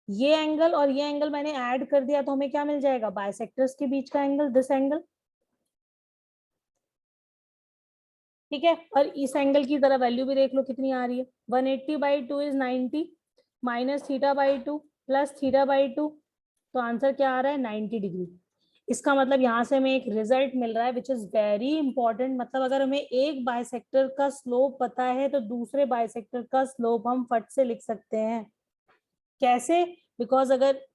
ये एंगल और ये एंगल मैंने ऐड कर दिया तो हमें क्या मिल जाएगा, बाइसेक्टर्स के बीच का एंगल, दिस एंगल, ठीक है। और इस एंगल की तरह वैल्यू भी देख लो कितनी आ रही है, 180/2 इज 90 माइनस θ/2 प्लस θ/2, तो आंसर क्या आ रहा है, 90 डिग्री। इसका मतलब यहाँ से हमें एक रिजल्ट मिल रहा है विच इज वेरी इंपॉर्टेंट, मतलब अगर हमें एक बाइसेक्टर का स्लोप पता है तो दूसरे बाइसेक्टर का स्लोप हम फट से लिख सकते हैं। कैसे? बिकॉज अगर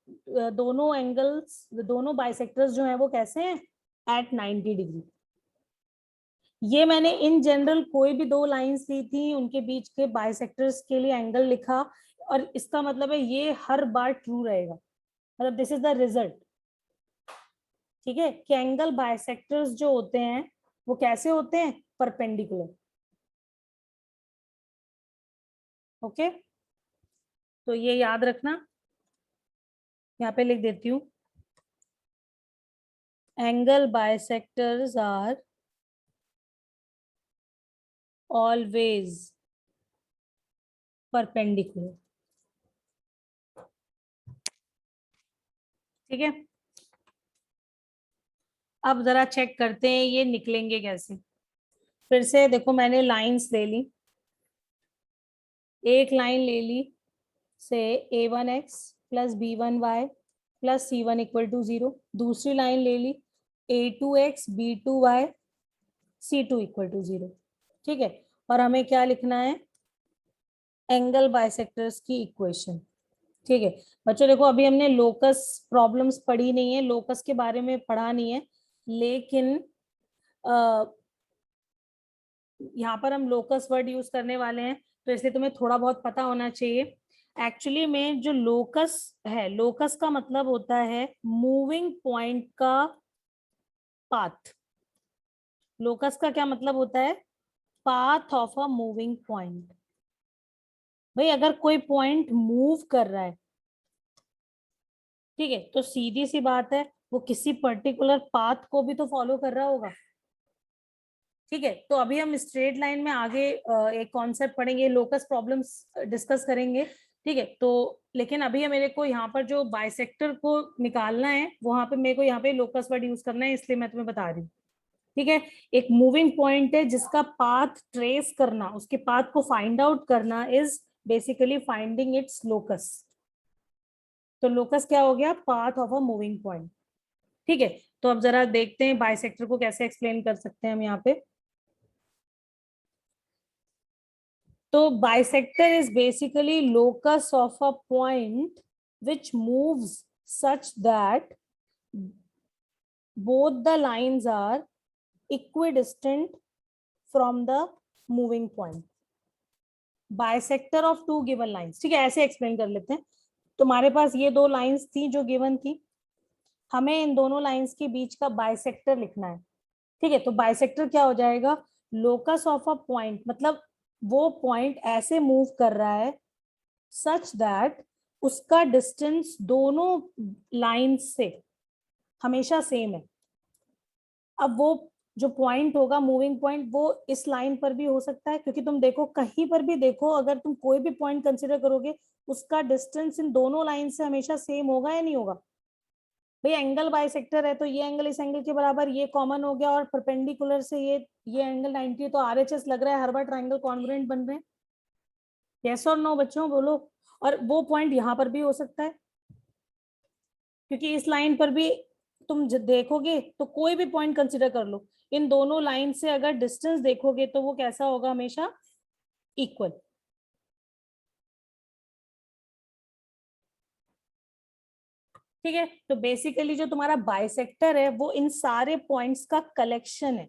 दोनों एंगल्स, दोनों बाइसेक्टर्स जो हैं वो कैसे हैं, एट 90 डिग्री। ये मैंने इन जनरल कोई भी दो लाइंस ली थी, उनके बीच के बाइसेक्टर्स के लिए एंगल लिखा, और इसका मतलब है ये हर बार ट्रू रहेगा, मतलब दिस इज द रिजल्ट, ठीक है, कि एंगल बाइसेक्टर्स जो होते हैं वो कैसे होते हैं, परपेंडिकुलर, ओके। तो ये याद रखना, यहाँ पे लिख देती हूँ, angle bisectors are always perpendicular, ठीक है। अब जरा चेक करते हैं ये निकलेंगे कैसे। फिर से देखो मैंने लाइंस ले ली, एक लाइन ले ली से a1x plus b1y plus c1 equal to 0, दूसरी लाइन ले ली a2x b2y c2 equal to 0, ठीक है। और हमें क्या लिखना है, एंगल बाइसेक्टर्स की इक्वेशन, ठीक है। बच्चों देखो अभी हमने लोकस प्रॉब्लम्स पढ़ी नहीं है, लोकस के बारे में पढ़ा नहीं है, लेकिन यहाँ पर हम लोकस वर्ड यूज करने वाले हैं, तो इसलिए तुम्हें थोड़ा बहुत पता होना चाहिए। एक्चुअली में जो लोकस है, लोकस का मतलब होता है मूविंग पॉइंट का पाथ। लोकस का क्या मतलब होता है, path of a moving point. भाई अगर कोई पॉइंट मूव कर रहा है, ठीक है, तो सीधी सी बात है वो किसी पर्टिकुलर पाथ को भी तो फॉलो कर रहा होगा, ठीक है। तो अभी हम स्ट्रेट लाइन में आगे एक कॉन्सेप्ट पढ़ेंगे, लोकस प्रॉब्लम्स डिस्कस करेंगे, ठीक है। तो लेकिन अभी मेरे को यहाँ पर जो बाइसेक्टर को निकालना है, वहां पे मेरे को यहाँ पे लोकस वर्ड यूज करना है, इसलिए मैं तुम्हें बता रही हूँ, ठीक है। एक मूविंग पॉइंट है जिसका पाथ ट्रेस करना, उसके पाथ को फाइंड आउट करना is basically finding it's locus. तो लोकस क्या हो गया, path of a moving point, ठीक है। तो अब जरा देखते हैं बाइसेक्टर को कैसे एक्सप्लेन कर सकते हैं हम यहाँ पे। तो bisector is basically locus of a point which moves such that both the lines are equidistant from the moving point, bisector of two given lines, ठीक है। ऐसे एक्सप्लेन कर लेते हैं, तुम्हारे पास ये दो लाइंस थी जो गिवन थी, हमें इन दोनों लाइंस के बीच का बाइसेक्टर लिखना है, ठीक है। तो बाइसेक्टर क्या हो जाएगा, लोकस ऑफ अ पॉइंट, मतलब वो पॉइंट ऐसे मूव कर रहा है सच दैट उसका डिस्टेंस दोनों लाइंस से हमेशा सेम है। अब वो जो पॉइंट होगा मूविंग पॉइंट, वो इस लाइन पर भी हो सकता है, क्योंकि तुम देखो कहीं पर भी देखो, अगर तुम कोई भी पॉइंट कंसीडर करोगे उसका डिस्टेंस इन दोनों लाइन से हमेशा सेम होगा या नहीं होगा। भाई एंगल बाइसेक्टर है तो ये एंगल इस एंगल के बराबर, ये कॉमन हो गया, और परपेंडिकुलर से ये एंगल 90 है, तो आरएचएस लग रहा है हर बार ट्रायंगल कॉन्ग्रुएंट बन रहे हैं, यस और नो बच्चों बोलो। और वो पॉइंट यहाँ पर भी हो सकता है, क्योंकि इस लाइन पर भी तुम देखोगे तो कोई भी पॉइंट कंसीडर कर लो, इन दोनों लाइन से अगर डिस्टेंस देखोगे तो वो कैसा होगा, हमेशा इक्वल। ठीक है, तो बेसिकली जो तुम्हारा बाइसेक्टर है वो इन सारे पॉइंट्स का कलेक्शन है,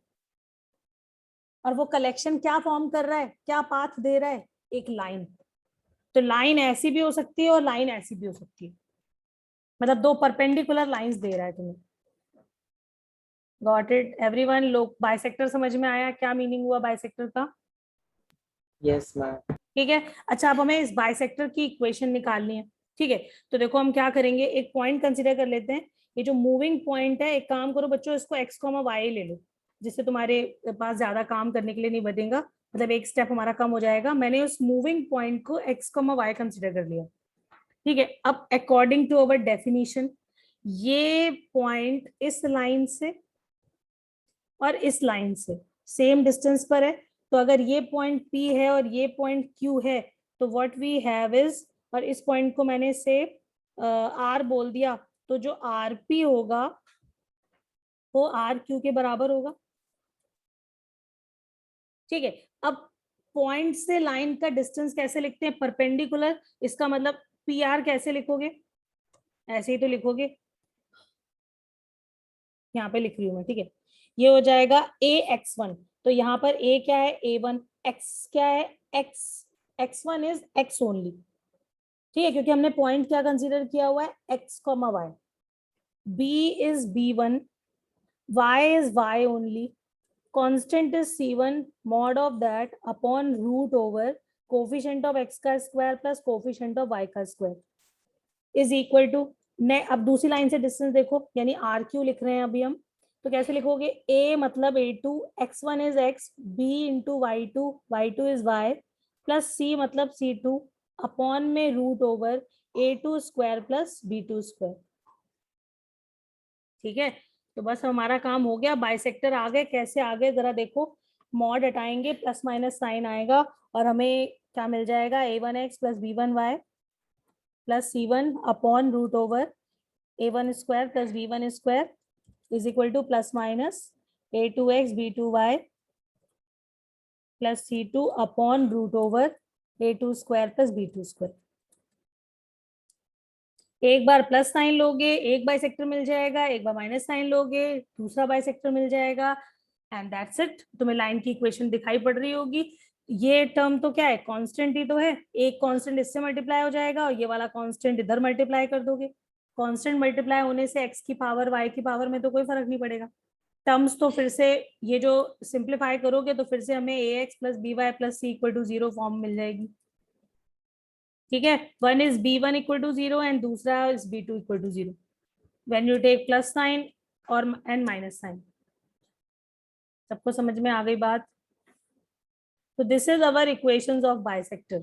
और वो कलेक्शन क्या फॉर्म कर रहा है, क्या पाथ दे रहा है, एक लाइन। तो लाइन ऐसी भी हो सकती है और लाइन ऐसी भी हो सकती है, मतलब दो परपेंडिकुलर लाइंस दे रहा है तुम्हें। Got it everyone? लोग बाइसेक्टर समझ में आया, क्या मीनिंग हुआ बाइसेक्टर का? Yes ma'am. ठीक है, अच्छा अब हमें इस बाइसेक्टर की इक्वेशन निकालनी है। ठीक है, तो देखो हम क्या करेंगे, एक पॉइंट कंसीडर कर लेते हैं, ये जो मूविंग पॉइंट है, एक काम करो बच्चों, इसको x, y ले लो, जिससे तुम्हारे पास ज्यादा काम करने के लिए नहीं बचेगा, मतलब एक स्टेप हमारा कम हो जाएगा। मैंने उस मूविंग पॉइंट को x, y कंसीडर कर लिया। ठीक है, अब अकॉर्डिंग टू अवर डेफिनेशन ये पॉइंट इस लाइन से और इस लाइन से सेम डिस्टेंस पर है, तो अगर ये पॉइंट P है और ये पॉइंट Q है, तो व्हाट वी हैव इज, और इस पॉइंट को मैंने से R बोल दिया, तो जो RP होगा वो RQ के बराबर होगा। ठीक है, अब पॉइंट से लाइन का डिस्टेंस कैसे लिखते हैं, परपेंडिकुलर, इसका मतलब PR कैसे लिखोगे, ऐसे ही तो लिखोगे, यहाँ पे लिख रही हूँ मैं। ठीक है, ये हो जाएगा AX1, तो यहाँ पर A क्या है, A1, X क्या है, X, X1 is X only. ठीक है, क्योंकि हमने पॉइंट क्या कंसीडर किया हुआ है, X, Y, B is B1, Y is Y only, constant is C1 mod of that upon root over coefficient of x का square plus coefficient of y का स्क्वायर इज इक्वल टू, अब दूसरी line से distance देखो, यानी RQ लिख रहे हैं अभी हम, तो कैसे लिखोगे, A मतलब A2, X1 is X, B into Y2, Y2 is Y, plus C मतलब C2 अपॉन में root over A2 square plus B2 square. ठीक है, तो बस हमारा काम हो गया, बाइसेक्टर आ गए। कैसे आ गए जरा देखो, मॉड हटाएंगे, प्लस माइनस साइन आएगा, और हमें क्या मिल जाएगा, A1x plus B1y plus C1 upon root over A1 square plus B1 square is equal to plus minus A2x B2y plus C2 upon root over A2 square plus B2 square. एक बार plus sign लोगे एक bisector मिल जाएगा, एक बार minus sign लोगे दूसरा bisector मिल जाएगा, and that's it. तुम्हें लाइन की इक्वेशन दिखाई पड़ रही होगी। ये टर्म तो क्या है, कांस्टेंट ही तो है, एक कांस्टेंट इससे मल्टीप्लाई हो जाएगा और ये वाला कांस्टेंट इधर मल्टीप्लाई कर दोगे। कांस्टेंट मल्टीप्लाई होने से x की पावर y की पावर में तो कोई फर्क नहीं पड़ेगा। टर्म्स तो फिर से ये जो सिंप्लीफाई करोगे तो फिर से हमें ax plus by plus c equal to 0 form मिल जाएगी। ठीक है, one is B1 equal to 0 and दूसरा is B2 equal to 0 when you take plus sign और एंड माइनस साइन। सबको समझ में आ गई बात? तो this is our equations of bisector.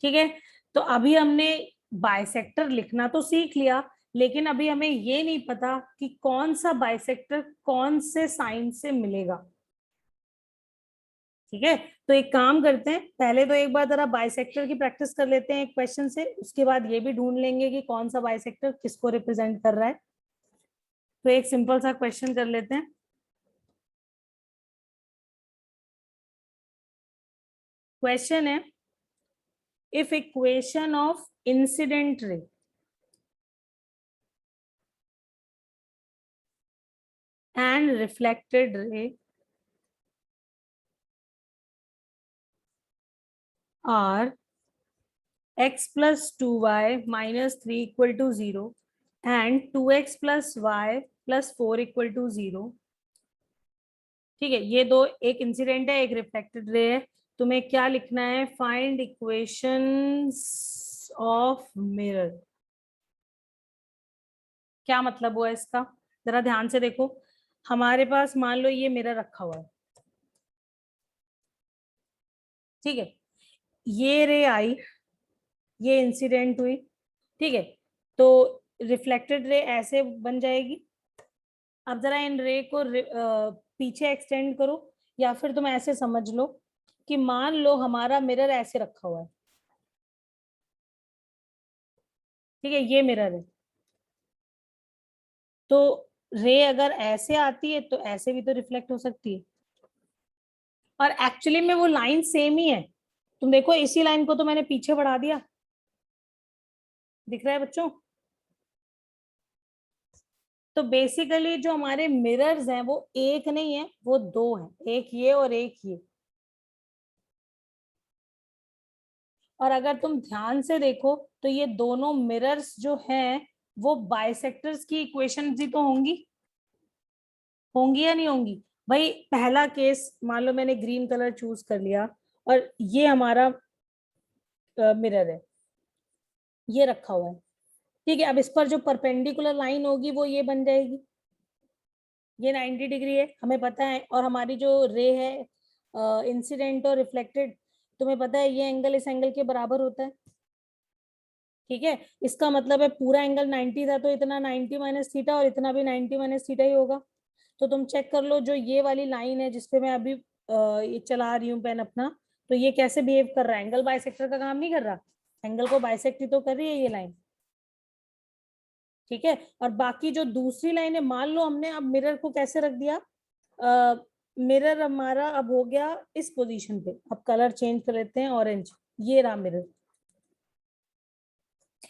ठीक है, तो अभी हमने बाइसेक्टर लिखना तो सीख लिया, लेकिन अभी हमें ये नहीं पता कि कौन सा बाइसेक्टर कौन से साइन से मिलेगा। ठीक है, तो एक काम करते हैं, पहले तो एक बार जरा बाइसेक्टर की प्रैक्टिस कर लेते हैं एक क्वेश्चन से, उसके बाद ये भी ढूंढ लेंगे कि कौन सा बाइसेक्टर किसको रिप्रेजेंट कर रहा है। तो एक सिंपल सा क्वेश्चन कर लेते हैं। क्वेश्चन है, if equation of incident ray and reflected ray are x plus 2y minus 3 equal to 0 and 2x plus y plus 4 equal to 0। ठीक है, ये दो, एक इंसिडेंट है एक रिफ्लेक्टेड रे है। तुम्हें क्या लिखना है, फाइंड इक्वेशंस ऑफ मिरर। क्या मतलब हुआ इसका, जरा ध्यान से देखो। हमारे पास मान लो ये मिरर रखा हुआ है, ठीक है, ये रे आई, ये इंसिडेंट हुई, ठीक है, तो रिफ्लेक्टेड रे ऐसे बन जाएगी। अब जरा इन रे को पीछे एक्सटेंड करो, या फिर तुम ऐसे समझ लो कि मान लो हमारा मिरर ऐसे रखा हुआ है, ठीक है, ये मिरर है, तो रे अगर ऐसे आती है तो ऐसे भी तो रिफ्लेक्ट हो सकती है, और एक्चुअली में वो लाइन सेम ही है। तुम देखो इसी लाइन को तो मैंने पीछे बढ़ा दिया, दिख रहा है बच्चों? तो बेसिकली जो हमारे मिरर्स हैं वो एक नहीं है, वो दो हैं, एक ये और एक ये। और अगर तुम ध्यान से देखो तो ये दोनों मिरर्स जो हैं वो बाइसेक्टर्स की इक्वेशन ही तो होंगी, होंगी या नहीं होंगी? भाई पहला केस मान लो मैंने ग्रीन कलर चूज कर लिया और ये हमारा मिरर है, ये रखा हुआ है, ठीक है। अब इस पर जो परपेंडिकुलर लाइन होगी वो ये बन जाएगी, ये 90 डिग्री है हमें पता है। और हमारी जो रे है इंसिडेंट और रिफ्लेक्टेड, तुम्हें पता है ये एंगल इस एंगल के बराबर होता है, ठीक है। इसका मतलब है पूरा एंगल 90 था तो इतना 90 माइनस थीटा और इतना भी 90 माइनस थीटा ही होगा। तो तुम चेक कर लो, जो ये वाली लाइन है जिसपे मैं अभी ये चला रही हूँ पेन अपना, तो ये कैसे बिहेव कर रहा है? एंगल बाइसेक्टर का काम नहीं कर रहा, एंगल को बाइसेक्ट ही तो कर रही है ये लाइन, ठीक है। और बाकी जो दूसरी लाइन है, मान लो हमने अब मिरर को कैसे रख दिया, मिरर हमारा अब हो गया इस पोजीशन पे। अब कलर चेंज कर लेते हैं, ऑरेंज, ये रहा मिरर।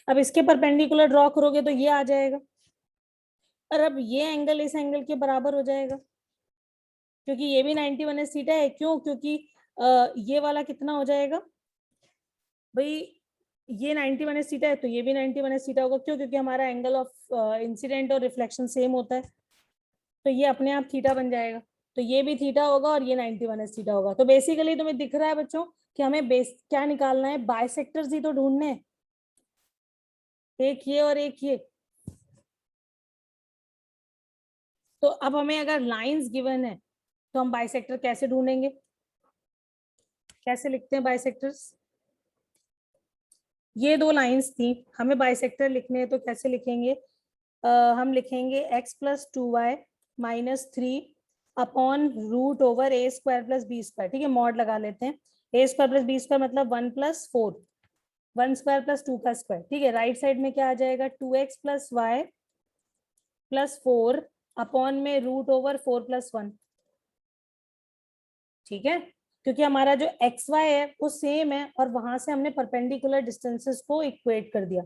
अब इसके परपेंडिकुलर ड्रॉ करोगे तो ये आ जाएगा, और अब ये एंगल इस एंगल के बराबर हो जाएगा, क्योंकि ये भी 90 माइनस थीटा है। क्यों? क्योंकि ये वाला कितना हो जाएगा भाई, ये 90 माइनस थीटा है तो ये भी 90 माइनस थीटा होगा। क्यों? क्योंकि हमारा एंगल ऑफ इंसिडेंट और रिफ्लेक्शन सेम होता है, तो ये अपने आप थीटा बन जाएगा। तो ये भी थीटा होगा और ये 90 माइनस थीटा होगा। तो बेसिकली तुम्हें दिख रहा है बच्चों कि हमें बेस क्या निकालना है, बाइसेक्टर्स ही तो ढूंढने हैं, एक ये और एक ये। तो अब हमें अगर लाइंस गिवन है तो हम बाइसेक्टर कैसे ढूंढेंगे, कैसे लिखते हैं बाइसेक्टर्स? ये दो लाइंस थी, हमें बाइसेक्टर लिखने हैं तो कैसे लिखेंगे? हम लिखेंगे x plus 2y minus 3 upon root over a square plus B square, ठीक है। मॉड लगा लेते हैं, a square plus B square मतलब 1 प्लस 4, 1 स्क्वायर प्लस 2 का स्क्वायर, ठीक है। राइट साइड में क्या आ जाएगा, 2x plus Y plus 4 upon में रूट ओवर 4 प्लस 1, ठीक है। क्योंकि हमारा जो एक्स वाई है वो सेम है और वहां से हमने परपेंडिकुलर डिस्टेंसेस को इक्वेट कर दिया।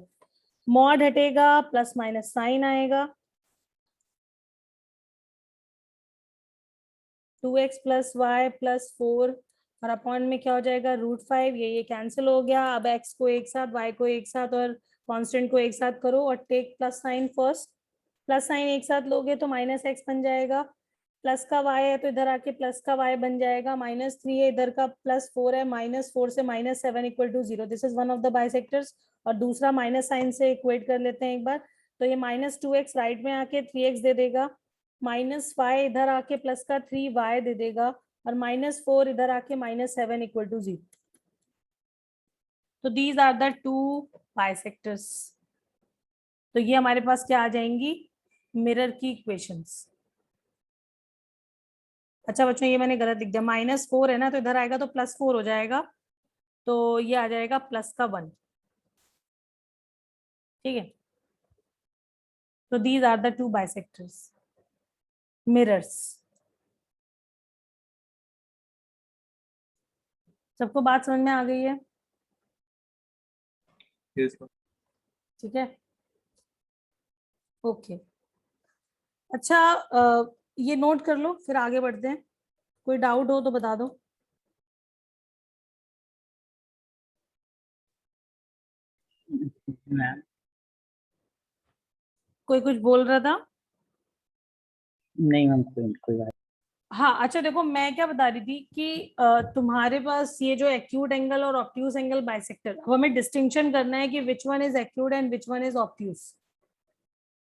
मॉड हटेगा, प्लस माइनस साइन आएगा, 2x प्लस वाई प्लस 4 और अपॉन में क्या हो जाएगा, रूट 5। ये कैंसिल हो गया। अब x को एक साथ, y को एक साथ और कांस्टेंट को एक साथ करो और take plus sign first. Plus sign एक साथ लोगे तो माइनस एक्स बन जाएगा, प्लस का y है तो इधर आके प्लस का y बन जाएगा, माइनस 3 है इधर का प्लस 4 है, माइनस 4 से minus 7 equal to 0। This is one of the bisectors. और दूसरा माइनस साइन से इक्वेट कर लेते हैं एक बार, तो ये माइनस 2x राइट में आके 3x दे देगा, माइनस 5 इधर आके प्लस का 3y दे देगा और माइनस 4 इधर आके माइनस 7 इक्वल टू 0। तो these are the two bisectors. तो ये हमारे पास क्या आ जाएंगी, मिरर की इक्वेशंस। अच्छा बच्चों ये मैंने गलत लिख दिया, माइनस 4 है ना तो इधर आएगा तो प्लस 4 हो जाएगा, तो ये आ जाएगा प्लस का 1, ठीक है। तो these are the two bisectors, mirrors. सबको बात समझ में आ गई है? Yes, ma'am. ठीक है, ओके। अच्छा ये नोट कर लो, फिर आगे बढ़ते हैं। कोई डाउट हो तो बता दो। मैम कोई कुछ बोल रहा था? नहीं मैम, कोई बात हाँ अच्छा देखो, मैं क्या बता रही थी कि तुम्हारे पास ये जो एक्यूट एंगल और ऑब्ट्यूज एंगल बाइसेक्टर, अब हमें डिस्टिंक्शन करना है कि which one is acute and which one is obtuse,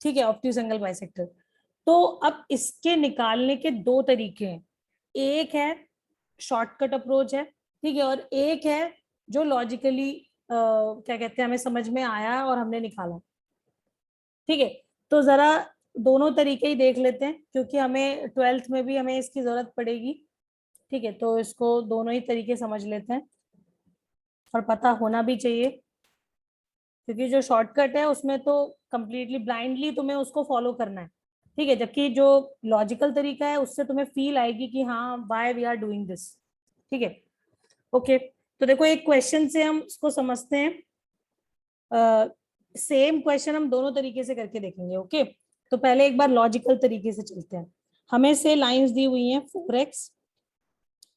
ठीक है, ऑब्ट्यूज एंगल बाइसेक्टर। तो अब इसके निकालने के दो तरीके हैं, एक है शॉर्टकट अप्रोच है, ठीक है, और एक है जो लॉजिकली क्या कहते हैं हमें समझ में आया और हमने निकाला, ठीक है। तो जरा दोनों तरीके ही देख लेते हैं क्योंकि हमें 12th में भी हमें इसकी जरूरत पड़ेगी, ठीक है। तो इसको दोनों ही तरीके समझ लेते हैं और पता होना भी चाहिए, क्योंकि जो शॉर्टकट है उसमें तो कंप्लीटली ब्लाइंडली तुम्हें उसको फॉलो करना है, ठीक है। जबकि जो लॉजिकल तरीका है उससे तुम्हें फील आएगी कि हाँ why we are doing this, ठीक है, ओके। तो देखो एक क्वेश्चन से हम इसको समझते हैं, सेम क्वेश्चन हम दोनों तरीके से करके देखेंगे, ओके। तो पहले एक बार लॉजिकल तरीके से चलते हैं। हमें से लाइंस दी हुई हैं 4x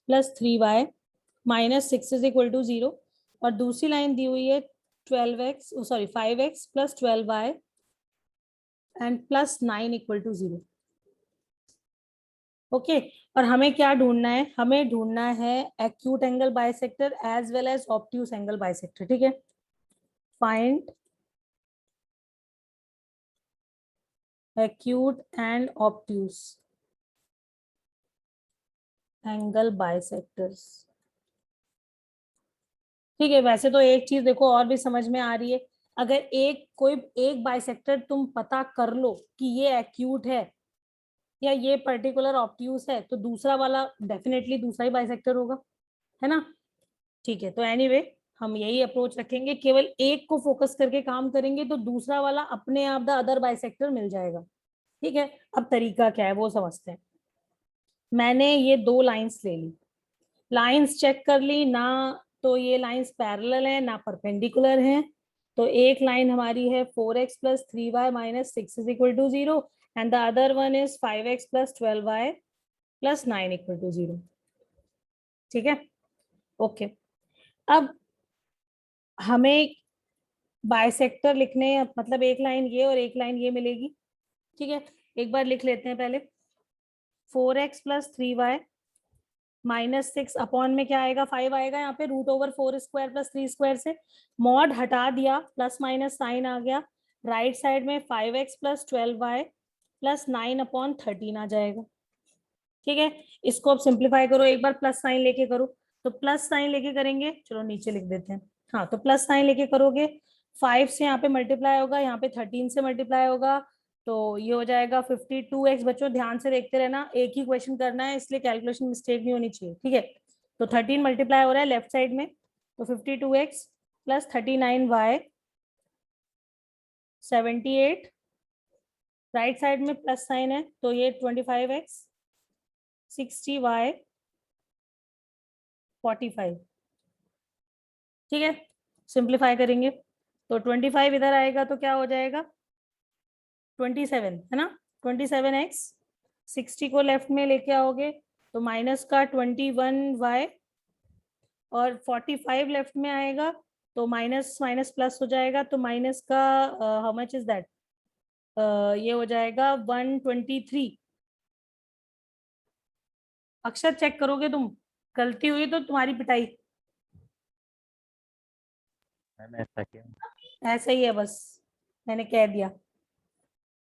plus 3y minus 6 is equal to 0, और दूसरी लाइन दी हुई है 5x plus 12y and plus 9 equal to 0, okay. और हमें क्या ढूंढना है, हमें ढूंढना है acute angle bisector as well as obtuse angle bisector, ठीक है। Find acute and obtuse angle bisectors, ठीक है। वैसे तो एक चीज देखो और भी समझ में आ रही है, अगर एक बाइसेक्टर तुम पता कर लो कि ये एक्यूट है या ये पर्टिकुलर ऑब्ट्यूज है, तो दूसरा वाला डेफिनेटली दूसरा ही बाइसेक्टर होगा, है ना। ठीक है, तो एनीवे हम यही अप्रोच रखेंगे, केवल एक को फोकस करके काम करेंगे तो दूसरा वाला अपने आप द अदर बाइसेक्टर मिल जाएगा, ठीक है। अब तरीका क्या है वो समझते हैं। मैंने ये 2 लाइंस ले ली, लाइंस चेक कर ली ना, तो ये लाइंस पैरेलल है ना परपेंडिकुलर है। तो एक लाइन हमारी है 4x plus 3y minus 6 is equal to 0 and the other one is 5x plus 12y plus 9 equal to 0, ठीक है, ओके। अब हमें बाइसेक्टर लिखने, मतलब एक लाइन ये और एक लाइन ये मिलेगी, ठीक है। एक बार लिख लेते हैं पहले, 4x plus 3y minus 6 upon में क्या आएगा, 5 आएगा यहाँ पे, root over 4 square plus 3 square से मॉड हटा दिया, प्लस माइनस साइन आ गया, राइट साइड में 5x plus 12y plus 9 upon 13 आ जाएगा, ठीक है। इसको अब सिंप्लीफाई करो, एक बार प्लस साइन लेके करो, तो प्लस साइन लेके करेंगे, चलो नीचे लिख देते हैं, हाँ। तो प्लस साइन लेके करोगे, 5 से यहाँ पे मल्टीप्लाई होगा, यहाँ पे 13 से मल्टीप्लाई होगा, तो ये हो जाएगा 52x। बच्चों ध्यान से देखते रहना, एक ही क्वेश्चन करना है इसलिए कैलकुलेशन मिस्टेक नहीं होनी चाहिए, ठीक है। तो 13 मल्टीप्लाई हो रहा है लेफ्ट साइड में, तो 52x plus 39y 78, right side में प्लस साइन है तो ये 25x 60y 45, ठीक है। सिंप्लीफाई करेंगे तो 25 इधर आएगा तो क्या हो जाएगा 27, है ना। 27x 60 को लेफ्ट में लेके आओगे तो माइनस का 21y और 45 लेफ्ट में आएगा तो माइनस माइनस प्लस हो जाएगा, तो माइनस का हाउ मच इज दैट, ये हो जाएगा 123। अक्षर चेक करोगे तुम, गलती हुई तो तुम्हारी पिटाई, मैंने ऐसा किया। ऐसा ही है बस, मैंने कह दिया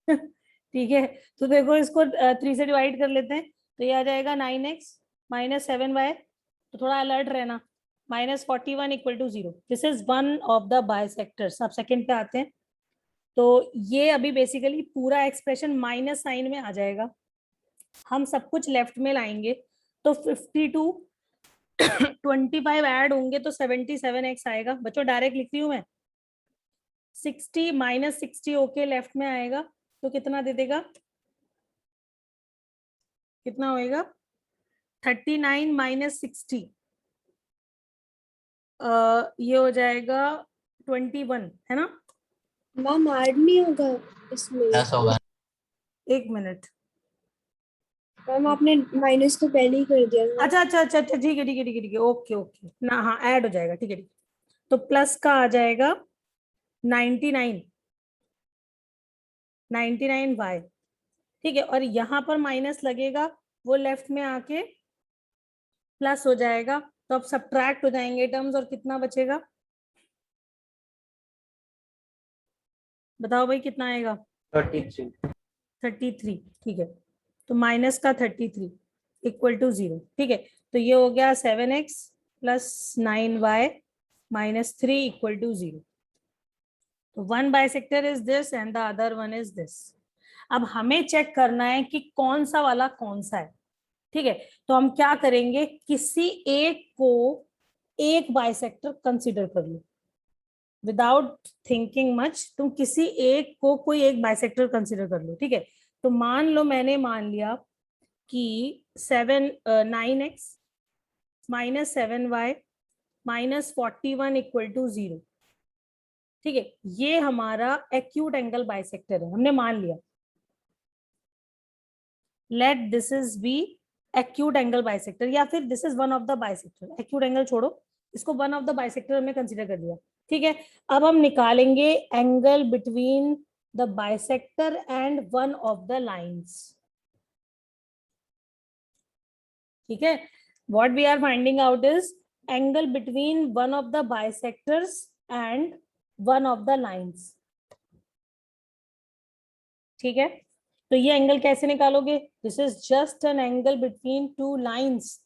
ठीक है। तो देखो इसको 3 से डिवाइड कर लेते हैं, तो ये आ जाएगा 9x माइनस 7y, तो थोड़ा अलर्ट रहना, minus 41 equal to 0। This is one of the bisectors. अब सेकंड पे आते हैं, तो ये अभी बेसिकली पूरा एक्सप्रेशन माइनस साइन में आ जाएगा, हम सब कुछ लेफ्ट में लाएंगे, तो 52 25 ऐड होंगे तो 77x आएगा। बच्चों डायरेक्ट लिख रही हूँ मैं, 60 माइनस 60 ओके लेफ्ट में आएगा तो कितना दे देगा, कितना होएगा 39 माइनस 60, ये हो जाएगा 21, है ना। मैम ऐड नहीं होगा इसमें। 10 होगा। एक मिनट, मैम आपने माइनस तो पहले ही कर दिया ना। अच्छा अच्छा अच्छा अच्छा, ठीक है ठीक है ठीक है ठीक है, ओके ओके ना, हाँ ऐड हो जाएगा, ठीक है ठीक है। तो प्लस का आ जाएगा 99 वाई, ठीक है। और यहाँ पर माइनस लगेगा, वो लेफ्ट में आके प्लस हो जाएगा, तो अब सब्ट्रैक्ट हो जाएंगे टर्म्स और कितना बचेगा, बताओ भाई कितना आएगा 33, ठीक है। तो माइनस का 33 इक्वल टू 0, ठीक है। तो ये हो गया 7x plus 9y minus 3 equal to 0। तो one bisector is this and the other one is this. अब हमें चेक करना है कि कौन सा वाला कौन सा है, ठीक है। तो हम क्या करेंगे, किसी एक को एक बाइसेक्टर कंसीडर कर लो, विदाउट थिंकिंग मच, तुम किसी एक को कोई एक बाइसेक्टर कंसीडर कर लो, ठीक है। तो मान लो मैंने मान लिया कि 9x -7y -41 इक्वल टू 0। ठीक है, ये हमारा एक्यूट एंगल बाइसेक्टर है, हमने मान लिया। Let this is be acute angle bisector, या फिर this is one of the bisector. Acute angle छोड़ो, इसको वन ऑफ द बाइसेक्टर हमने कंसीडर कर लिया। ठीक है, अब हम निकालेंगे angle between the bisector and one of the lines. ठीक है, what we are finding out is angle between one of the bisectors and one of the lines. ठीक है, तो ये एंगल कैसे निकालोगे? This is just an angle between two lines.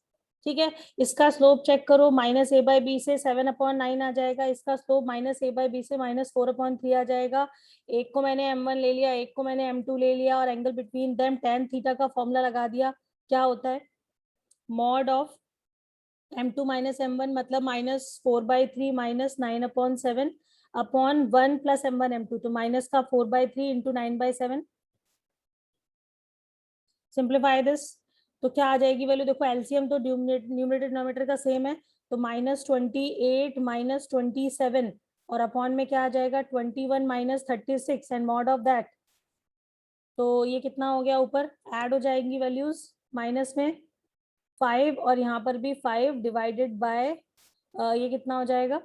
ठीक है, इसका स्लोप चेक करो, -a/b से 7/9 आ जाएगा, इसका स्लोप -a/b से -4/3 आ जाएगा। एक को मैंने m1 ले लिया, एक को मैंने m2 ले लिया, और angle between them tan theta का फॉर्मूला लगा दिया। क्या होता है? मॉड ऑफ m2 - m1 मतलब -4/3 -9/7 अपॉन 1 + m1 m2, तो माइनस का 4/3 इंटू 9/7। सिंप्लीफाई दिस, तो क्या आ जाएगी वैल्यू? देखो एलसीएम तो न्यूमरेटर डिनोमिनेटर का सेम है, तो -28 -27 और अपॉन में क्या आ जाएगा? 21 - 36 एंड मॉड ऑफ दैट। तो ये कितना हो गया? ऊपर ऐड हो जाएंगी वैल्यूज, माइनस में 5 और यहाँ पर भी 5 डिवाइडेड बाय ये कितना हो जाएगा?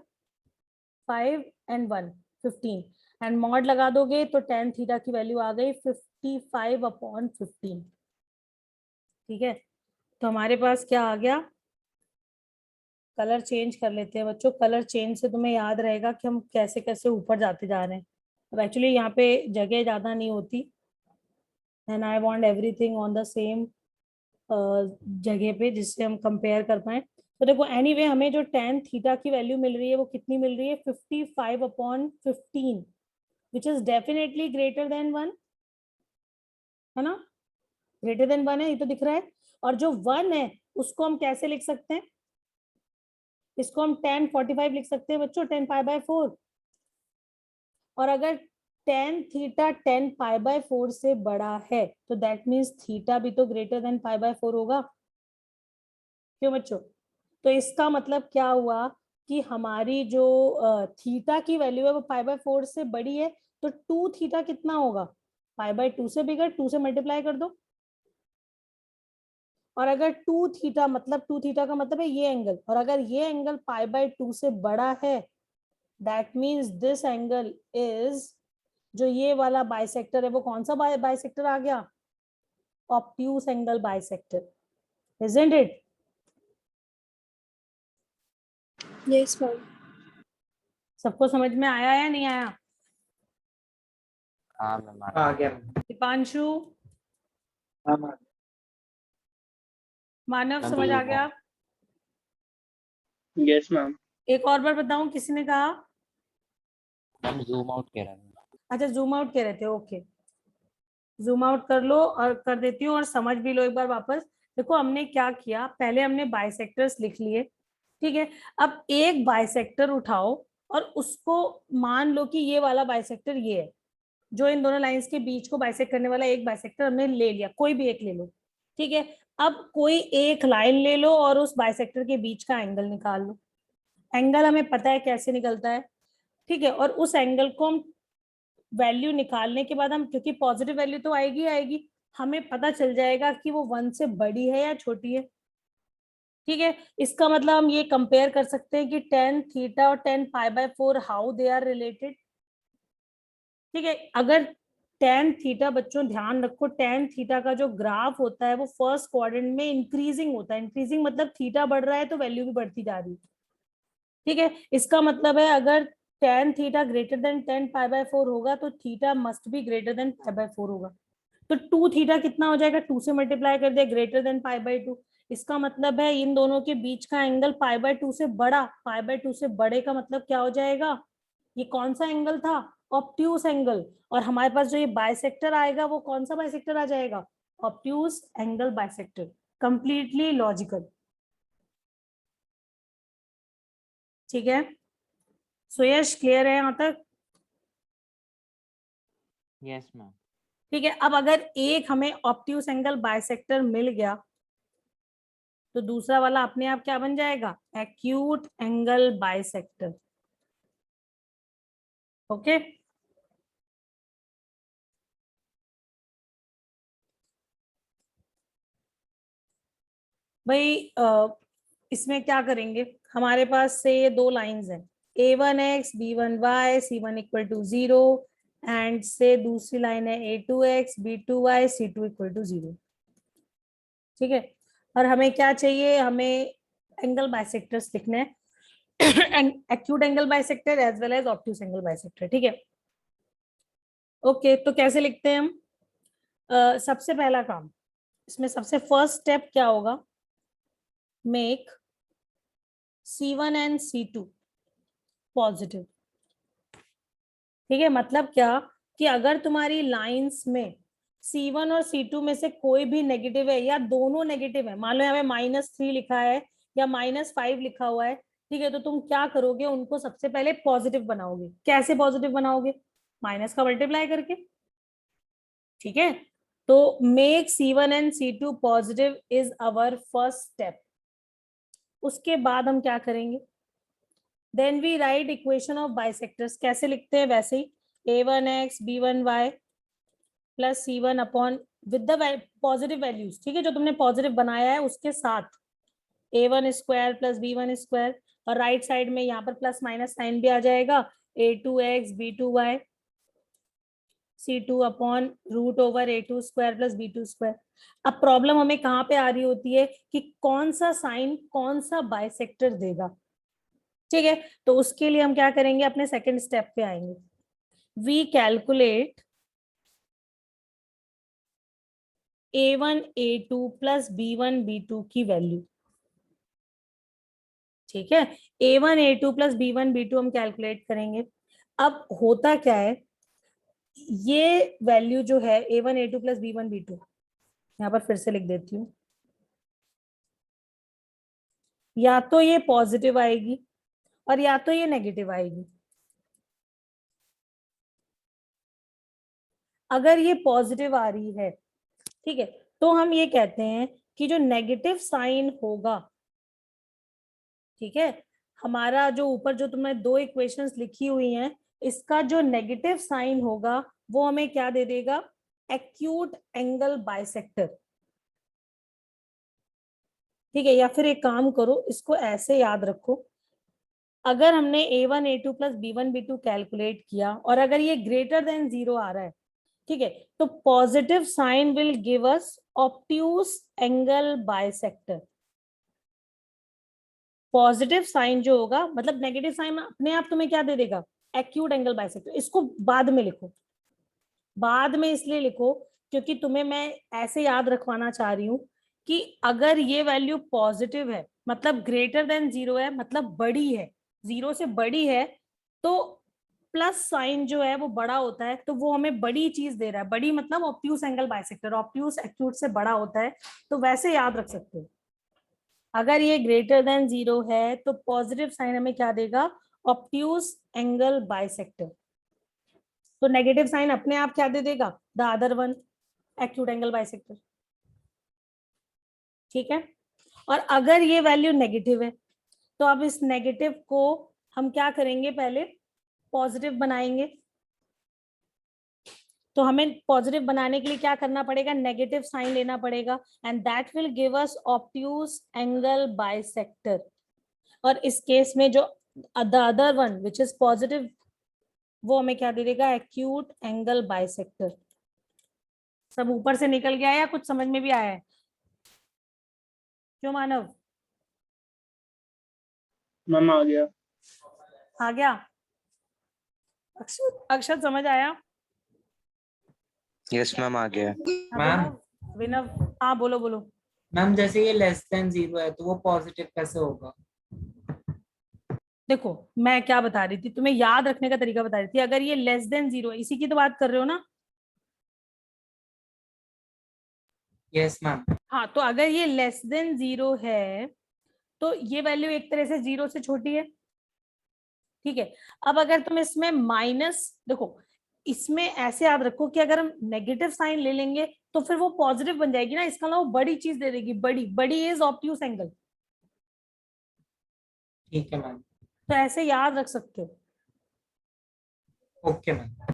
5 and 1 15 एंड मॉड लगा दोगे तो tan थीटा की वैल्यू आ गई 55/15। ठीक है, तो हमारे पास क्या आ गया? कलर चेंज कर लेते हैं बच्चों। कलर चेंज से तुम्हें याद रहेगा कि हम कैसे कैसे ऊपर जाते जा रहे हैं। अब एक्चुअली यहाँ पे जगह ज्यादा नहीं होती and I want everything on the same जगह पे, जिससे हम कंपेयर कर पाए। तो देखो एनीवे हमें जो tan थीटा की वैल्यू मिल रही है वो कितनी मिल रही है? 55/15 which is definitely greater than 1, है ना? ग्रेटर देन 1 है, ये तो दिख रहा है। और जो 1 है उसको हम कैसे लिख सकते हैं? इसको हम tan 45 लिख सकते हैं बच्चों, tan π/4। और अगर tan थीटा tan π/4 से बड़ा है तो दैट मीन्स थीटा भी तो ग्रेटर देन π/4 होगा। क्यों बच्चों? तो इसका मतलब क्या हुआ कि हमारी जो थीटा की वैल्यू है वो π/4 से बड़ी है, तो 2 थीटा कितना होगा? π/2 से बिगड़, 2 से मल्टीप्लाई कर दो। और अगर 2 थीटा मतलब 2 थीटा का मतलब है ये एंगल, और अगर ये एंगल π/2 से बड़ा है that means this angle is, जो ये वाला बाइसेक्टर है वो कौन सा बाइसेक्टर आ गया? Obtuse angle bisector, isn't it? Yes, ma'am. सबको समझ में आया या नहीं आया? हाँ मैम आ गया। दीपांशु, मानव, मैम समझ आ zoom गया? out। Yes, ma'am. एक और बार बताऊं, किसी ने कहा? मैम जूम आउट कह रहा है। अच्छा जूम आउट कह रहे थे, ओके जूम आउट कर लो और कर देती हूँ और समझ भी लो एक बार वापस। देखो हमने क्या किया, पहले हमने बाइसेक्टर्स लिख लिए। ठीक है, अब एक बाइसेक्टर उठाओ और उसको मान लो कि ये वाला बाइसेक्टर ये है, जो इन दोनों लाइंस के बीच को बाइसेक्ट करने वाला एक बाइसेक्टर हमने ले लिया, कोई भी एक ले लो। ठीक है, अब कोई एक लाइन ले लो और उस बाइसेक्टर के बीच का एंगल निकाल लो। एंगल हमें पता है कैसे निकलता है। ठीक है, और उस एंगल को हम वैल्यू निकालने के बाद हम, क्योंकि पॉजिटिव वैल्यू तो आएगी आएगी, हमें पता चल जाएगा कि वो 1 से बड़ी है या छोटी है। ठीक है, इसका मतलब हम ये कंपेयर कर सकते हैं कि tan थीटा और tan π/4 how they are related. ठीक है, अगर tan थीटा, बच्चों ध्यान रखो, tan थीटा का जो ग्राफ होता है वो फर्स्ट क्वाड्रेंट में इंक्रीजिंग होता है। इंक्रीजिंग मतलब थीटा बढ़ रहा है तो वैल्यू भी बढ़ती जा रही है। ठीक है, इसका मतलब है अगर tan theta greater than tan π/4 होगा तो theta must be greater than π/4 होगा। तो 2 थीटा कितना हो जाएगा? 2 से मल्टीप्लाई कर दे, ग्रेटर देन π/2। इसका मतलब है इन दोनों के बीच का एंगल π/2 से बड़ा, π/2 से बड़े का मतलब क्या हो जाएगा? ये कौन सा एंगल था? Obtuse angle. और हमारे पास जो ये बाइसेक्टर आएगा वो कौन सा बाइसेक्टर आ जाएगा? Obtuse angle bisector. Completely logical. ठीक है, सुयश क्लियर है यहाँ तक? Yes ma'am. ठीक है, अब अगर एक हमें ऑब्ट्यूस एंगल बाइसेक्टर मिल गया तो दूसरा वाला अपने आप क्या बन जाएगा, एक्यूट एंगल बाइसेक्टर। ओके, भाई इसमें क्या करेंगे, हमारे पास से ये दो लाइंस हैं, a1x b1y c1 equal to 0 and से दूसरी लाइन है a2x b2y c2 equal to 0। ठीक है, और हमें क्या चाहिए, हमें एंगल बाइसेक्टर्स लिखने हैं, acute angle bisector as well as obtuse angle bisector. ठीक है, ओके, तो कैसे लिखते हैं हम, सबसे पहला काम इसमें, सबसे फर्स्ट स्टेप क्या होगा, make C1 and C2 positive. ठीक है, मतलब क्या कि अगर तुम्हारी लाइंस में C1 और C2 में से कोई भी नेगेटिव है या दोनों नेगेटिव है, मान लो यहाँ पे -3 लिखा है या -5 लिखा हुआ है, ठीक है, तो तुम क्या करोगे, उनको सबसे पहले पॉजिटिव बनाओगे। कैसे पॉजिटिव बनाओगे, माइनस का मल्टीप्लाई करके। ठीक है, तो make C1 and C2 positive is our first step. उसके बाद हम क्या करेंगे, then we write equation of bisectors. कैसे लिखते हैं, वैसे ही a1x b1y plus c1 upon with the positive values. ठीक है, जो तुमने पॉजिटिव बनाया है उसके साथ a1 square plus b1 square, और राइट साइड में यहाँ पर प्लस माइनस साइन भी आ जाएगा, a2x b2y c2 upon root over a2 square plus b2 square. अब प्रॉब्लम हमें कहाँ पे आ रही होती है कि कौन सा साइन कौन सा बाइसेक्टर देगा। ठीक है, तो उसके लिए हम क्या करेंगे, अपने सेकंड स्टेप पे आएंगे। We calculate a1 a2 plus b1 b2 की वैल्यू। ठीक है, a1 a2 plus b1 b2 हम कैलकुलेट करेंगे। अब होता क्या है, ये वैल्यू जो है a1 a2 plus b1 b2, यहाँ पर फिर से लिख देती हूँ, या तो ये पॉजिटिव आएगी और या तो ये नेगेटिव आएगी। अगर ये पॉजिटिव आ रही है, ठीक है, तो हम ये कहते हैं कि जो नेगेटिव साइन होगा, ठीक है, हमारा जो ऊपर जो तुमने दो इक्वेशंस लिखी हुई हैं, इसका जो नेगेटिव साइन होगा वो हमें क्या दे देगा, एक्यूट एंगल बाइसेक्टर। ठीक है, या फिर एक काम करो, इसको ऐसे याद रखो, अगर हमने a1 a2 plus b1 b2 calculate किया और अगर ये ग्रेटर देन 0 आ रहा है, ठीक है, तो positive sign will give us obtuse angle bisector. Positive sign जो होगा, मतलब नेगेटिव साइन अपने आप तुम्हें क्या दे देगा, एक्यूट एंगल बाइसेक्टर। इसको बाद में लिखो, बाद में इसलिए लिखो क्योंकि तुम्हें मैं ऐसे याद रखवाना चाह रही हूं कि अगर ये वैल्यू पॉजिटिव है, मतलब ग्रेटर देन 0 है, मतलब बड़ी है, 0 से बड़ी है, तो प्लस साइन जो है वो बड़ा होता है, तो वो हमें बड़ी चीज दे रहा है। बड़ी मतलब obtuse angle bisector, obtuse acute से बड़ा होता है, तो वैसे याद रख सकते हो। अगर ये ग्रेटर देन 0 है तो पॉजिटिव साइन हमें क्या देगा, ऑब्ट्यूस एंगल बाइसेक्टर। तो नेगेटिव साइन अपने आप क्या दे देगा, the other one, acute angle bisector. ठीक है, और अगर ये वैल्यू नेगेटिव है, तो अब इस नेगेटिव को हम क्या करेंगे, पहले पॉजिटिव बनाएंगे। तो हमें पॉजिटिव बनाने के लिए क्या करना पड़ेगा, नेगेटिव साइन लेना पड़ेगा, and that will give us obtuse angle bisector. और इस केस में जो the other one which is positive, वो हमें क्या दे देगा, एक्यूट एंगल बाइसेक्टर। सब ऊपर से निकल गया या कुछ समझ में भी आया है, क्यों मानव? मैम आ गया। आ गया, अक्षर समझ आया? यस मैम आ गया। मैम विनव, हाँ बोलो बोलो। मैम जैसे ये लेस देन 0 है तो वो पॉजिटिव कैसे होगा? देखो मैं क्या बता रही थी, तुम्हें याद रखने का तरीका बता रही थी। अगर ये लेस देन 0, इसी की तो बात कर रहे हो ना? Yes ma'am. हाँ, तो अगर ये लेस देन 0 है तो ये वैल्यू एक तरह से 0 से छोटी है। ठीक है, अब अगर तुम इसमें माइनस, देखो इसमें ऐसे याद रखो कि अगर हम नेगेटिव साइन ले लेंगे तो फिर वो पॉजिटिव बन जाएगी ना, इसका मतलब वो बड़ी चीज दे देगी, बड़ी बड़ी इज ऑब्ट्यूस एंगल। ठीक है मैम। तो ऐसे याद रख सकते हो। Okay ma'am.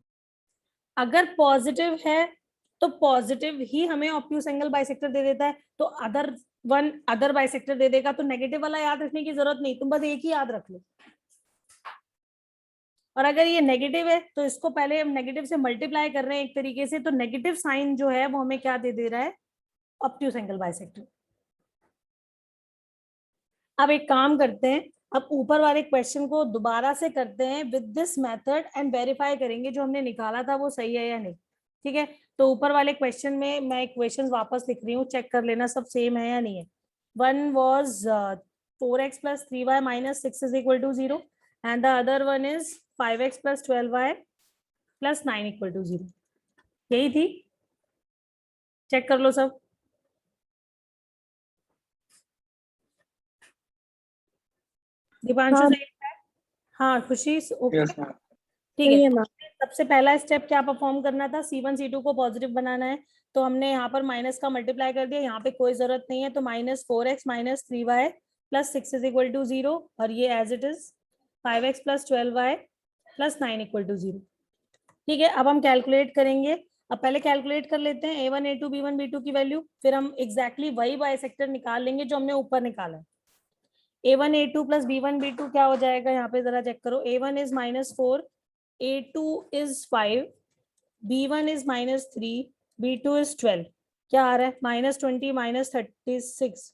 अगर पॉजिटिव है तो पॉजिटिव ही हमें ऑब्ट्यूस एंगल बाइसेक्टर दे देता है, तो अदर बाइसेक्टर दे देगा, तो नेगेटिव वाला याद रखने की जरूरत नहीं, तुम बस एक ही याद रख लो। और अगर ये नेगेटिव है तो इसको पहले हम नेगेटिव से मल्टीप्लाई कर रहे हैं एक तरीके से, तो नेगेटिव साइन जो है वो हमें क्या दे दे रहा है, ऑब्ट्यूस एंगल बाइसेक्टर। अब एक काम करते हैं, अब ऊपर वाले क्वेश्चन को दोबारा से करते हैं with this method and verify करेंगे जो हमने निकाला था वो सही है या नहीं। ठीक है, तो ऊपर वाले क्वेश्चन में मैं इक्वेशंस वापस लिख रही हूँ, चेक कर लेना सब सेम है या नहीं है। One was 4x plus 3y minus 6 is equal to 0 and the other one is 5x plus 12y plus 9 equal to 0। यही थी, चेक कर लो सब। दीपांशु हाँ। सही है? हाँ खुशी ओके यस मैम। ठीक सही है। है तो मैम। हमने सबसे पहला स्टेप क्या परफॉर्म करना था, C1 C2 को पॉजिटिव बनाना है, तो हमने यहाँ पर माइनस का मल्टीप्लाई कर दिया, यहाँ पे कोई जरूरत नहीं है, तो -4x minus 3y plus 6 is equal to 0 और ये as it is 5x plus 12y plus 9 equal to 0। ठीक है, अब हम कैलकुलेट करेंगे। अब पहले कैलकुलेट कर लेते हैं A1 A2 B1 B2 की वैल्यू, फिर हम एग्जैक्टली वही बाइसेक्टर निकाल लेंगे जो हमने ऊपर निकाला है। A1 A2 plus B1 B2 क्या हो जाएगा, यहाँ पे जरा चेक करो। A1 is -4, A2 is 5, B1 is -3, B2 is 12। क्या आ रहा है, -20 -36,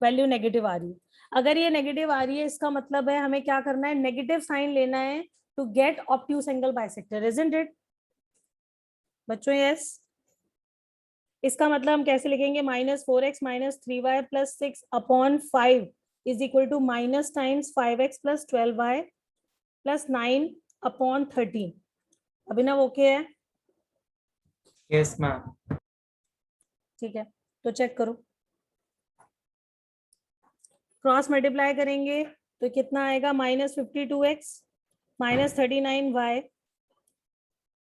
वैल्यू नेगेटिव आ रही है। अगर ये नेगेटिव आ रही है इसका मतलब है हमें क्या करना है, नेगेटिव साइन लेना है to get obtuse angle bisector, isn't it बच्चों? यस। इसका मतलब हम कैसे लिखेंगे, -4x minus 3y plus 6 upon 5 is equal to minus times 5x plus 12y plus 9 upon 13। Abhinav okay है? Yes ma'am. ठीक है, तो चेक करो, क्रॉस मल्टीप्लाई करेंगे तो कितना आएगा, -52x minus 39y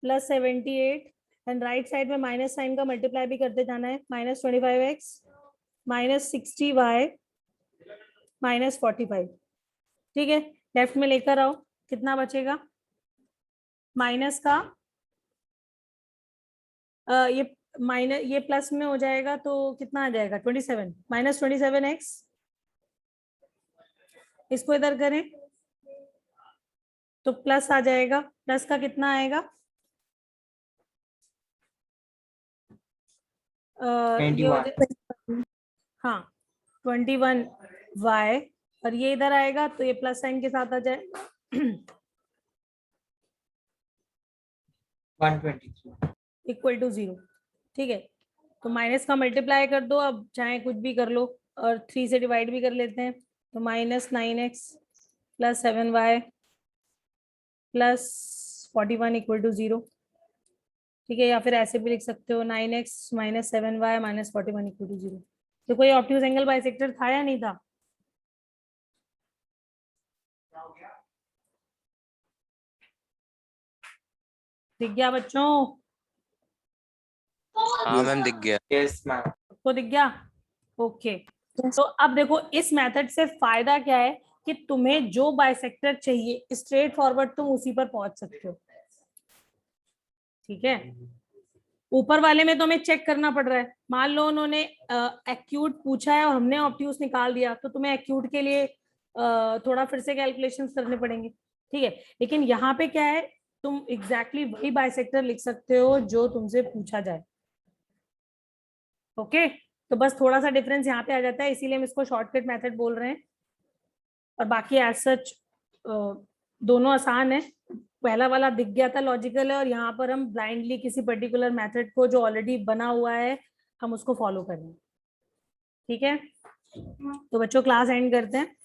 plus 78 and right side में माइनस साइन का मल्टीप्लाई भी करते जाना है, -25x -60y -45। ठीक है, लेफ्ट में लेकर आओ, कितना बचेगा माइनस का, ये प्लस में हो जाएगा तो कितना आ जाएगा 27 -27x, इसको इधर करें तो प्लस आ जाएगा, प्लस का कितना आएगा, ये हो जाएगा हाँ 21y, और ये इधर आएगा तो ये प्लस साइन के साथ आ जाएगा 123 इक्वल टू 0। ठीक है, तो माइनस का मल्टीप्लाई कर दो, अब चाहे कुछ भी कर लो, और 3 से डिवाइड भी कर लेते हैं, तो -9x plus 7y plus 41 equal to 0। ठीक है, या फिर ऐसे भी लिख सकते हो 9x minus 7y minus 41 equal to 0। तो कोई ऑब्ट्यूस एंगल बाइसेक्टर था या नहीं था? दिख गया बच्चों? हाँ मैम दिख गया। Yes ma'am. को दिख गया? ओके। तो अब देखो इस मेथड से फायदा क्या है कि तुम्हें जो बाइसेक्टर चाहिए स्ट्रेट फॉरवर्ड तुम उसी पर पहुंच सकते हो। ठीक है, ऊपर वाले में तो हमें चेक करना पड़ रहा है, मान लो उन्होंने एक्यूट पूछा है और हमने ऑब्ट्यूस निकाल दिया, तो तुम्हें एक्यूट के लिए थोड़ा फिर से कैलकुलेशंस करने पड़ेंगे। ठीक है, लेकिन यहाँ पे क्या है, तुम एग्जैक्टली वही बाइसेक्टर लिख सकते हो जो तुमसे पूछा जाए। ओके, तो बस थोड़ा सा डिफरेंस यहाँ पे आ जाता है, इसीलिए हम इसको शॉर्टकट मेथड बोल रहे हैं, और बाकी एज सच दोनों आसान है। पहला वाला दिख गया था लॉजिकल है, और यहाँ पर हम ब्लाइंडली किसी पर्टिकुलर मेथड को जो ऑलरेडी बना हुआ है हम उसको फॉलो करें। ठीक है, तो बच्चों क्लास एंड करते हैं।